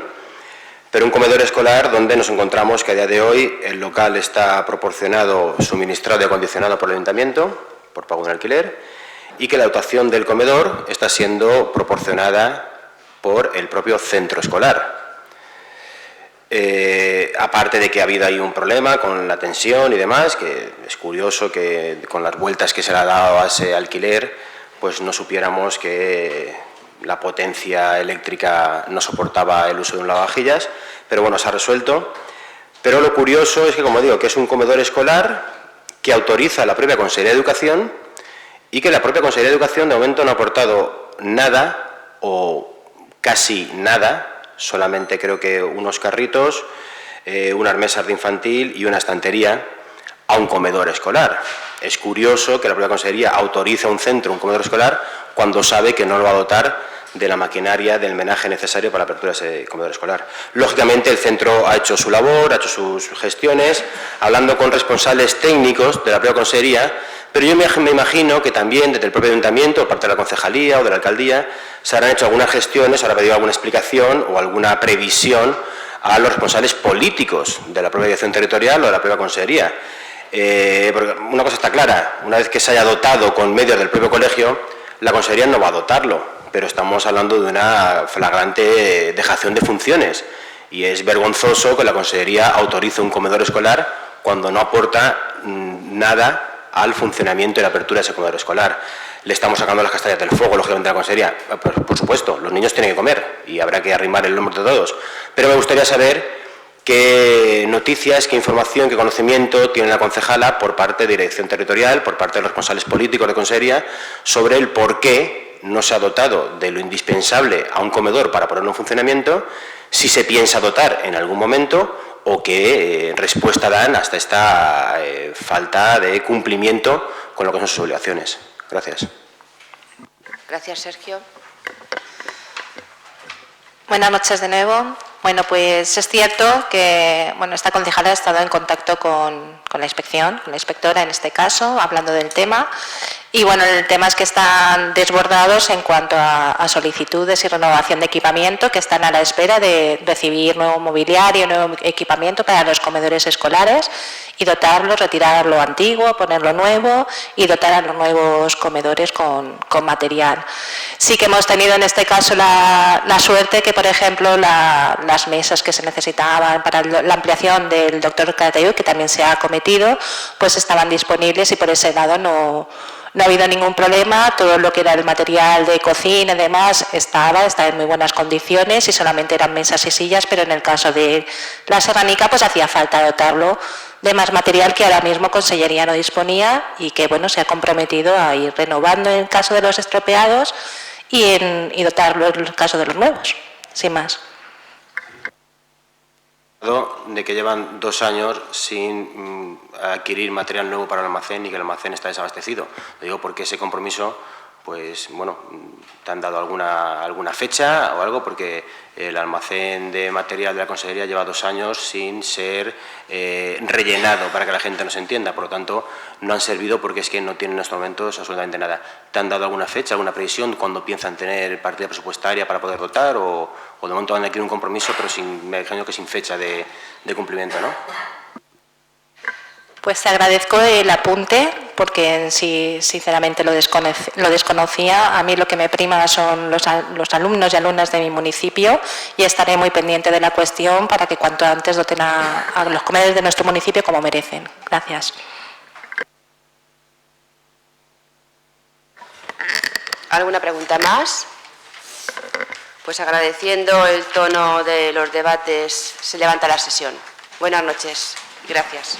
pero un comedor escolar donde nos encontramos que a día de hoy el local está proporcionado, suministrado y acondicionado por el Ayuntamiento, por pago de un alquiler, y que la dotación del comedor está siendo proporcionada por el propio centro escolar. Aparte de que ha habido ahí un problema con la tensión y demás, que es curioso que con las vueltas que se le ha dado a ese alquiler, pues no supiéramos que la potencia eléctrica no soportaba el uso de un lavavajillas, pero bueno, se ha resuelto. Pero lo curioso es que, como digo, que es un comedor escolar que autoriza la propia Consejería de Educación y que la propia Consejería de Educación de momento no ha aportado nada o casi nada, solamente creo que unos carritos, unas mesas de infantil y una estantería a un comedor escolar. Es curioso que la propia Consejería autorice a un centro, un comedor escolar, cuando sabe que no lo va a dotar de la maquinaria, del menaje necesario para la apertura de ese comedor escolar. Lógicamente el centro ha hecho su labor, ha hecho sus gestiones, hablando con responsables técnicos de la propia Consejería, pero yo me imagino que también desde el propio Ayuntamiento, por parte de la Concejalía o de la Alcaldía, se habrán hecho algunas gestiones, se habrá pedido alguna explicación o alguna previsión a los responsables políticos de la propia Dirección Territorial o de la propia Consejería. Porque una cosa está clara, una vez que se haya dotado con medios del propio colegio, la Consejería no va a dotarlo, pero estamos hablando de una flagrante dejación de funciones y es vergonzoso que la Consejería autorice un comedor escolar cuando no aporta nada al funcionamiento y la apertura de ese comedor escolar. le estamos sacando las castañas del fuego, lógicamente, a la consejería. Por supuesto, los niños tienen que comer y habrá que arrimar el hombro de todos. Pero me gustaría saber qué noticias, qué información, qué conocimiento tiene la concejala por parte de Dirección Territorial, por parte de los responsables políticos de consejería, sobre el por qué no se ha dotado de lo indispensable a un comedor para ponerlo en funcionamiento, si se piensa dotar en algún momento o qué respuesta dan hasta esta falta de cumplimiento con lo que son sus obligaciones. Gracias. Gracias, Sergio. Buenas noches de nuevo. Bueno, pues es cierto que esta concejala ha estado en contacto con la inspección, con la inspectora en este caso, hablando del tema. Y el tema es que están desbordados en cuanto a solicitudes y renovación de equipamiento, que están a la espera de recibir nuevo mobiliario, nuevo equipamiento para los comedores escolares y dotarlos, retirar lo antiguo, ponerlo nuevo y dotar a los nuevos comedores con material. Sí que hemos tenido en este caso la suerte que, por ejemplo, las mesas que se necesitaban para la ampliación del doctor Calatayud, que también se ha acometido, pues estaban disponibles y por ese lado no ha habido ningún problema. Todo lo que era el material de cocina y demás estaba en muy buenas condiciones y solamente eran mesas y sillas, pero en el caso de la Serranica pues hacía falta dotarlo de más material que ahora mismo Consellería no disponía y que se ha comprometido a ir renovando en el caso de los estropeados y dotarlo en el caso de los nuevos, sin más. De que llevan 2 años sin adquirir material nuevo para el almacén y que el almacén está desabastecido. Lo digo porque ese compromiso, pues ¿te han dado alguna fecha o algo? Porque el almacén de material de la Consejería lleva 2 años sin ser rellenado, para que la gente nos entienda. Por lo tanto, no han servido porque es que no tienen en estos momentos absolutamente nada. ¿Te han dado alguna fecha, alguna previsión cuando piensan tener partida presupuestaria para poder dotar? ¿O de momento van a adquirir un compromiso, pero me imagino que sin fecha de cumplimiento, ¿no? Pues te agradezco el apunte, porque en sí, sinceramente, lo desconocía. A mí lo que me prima son los alumnos y alumnas de mi municipio y estaré muy pendiente de la cuestión para que cuanto antes doten a los comedores de nuestro municipio como merecen. Gracias. ¿Alguna pregunta más? Pues agradeciendo el tono de los debates, se levanta la sesión. Buenas noches. Gracias.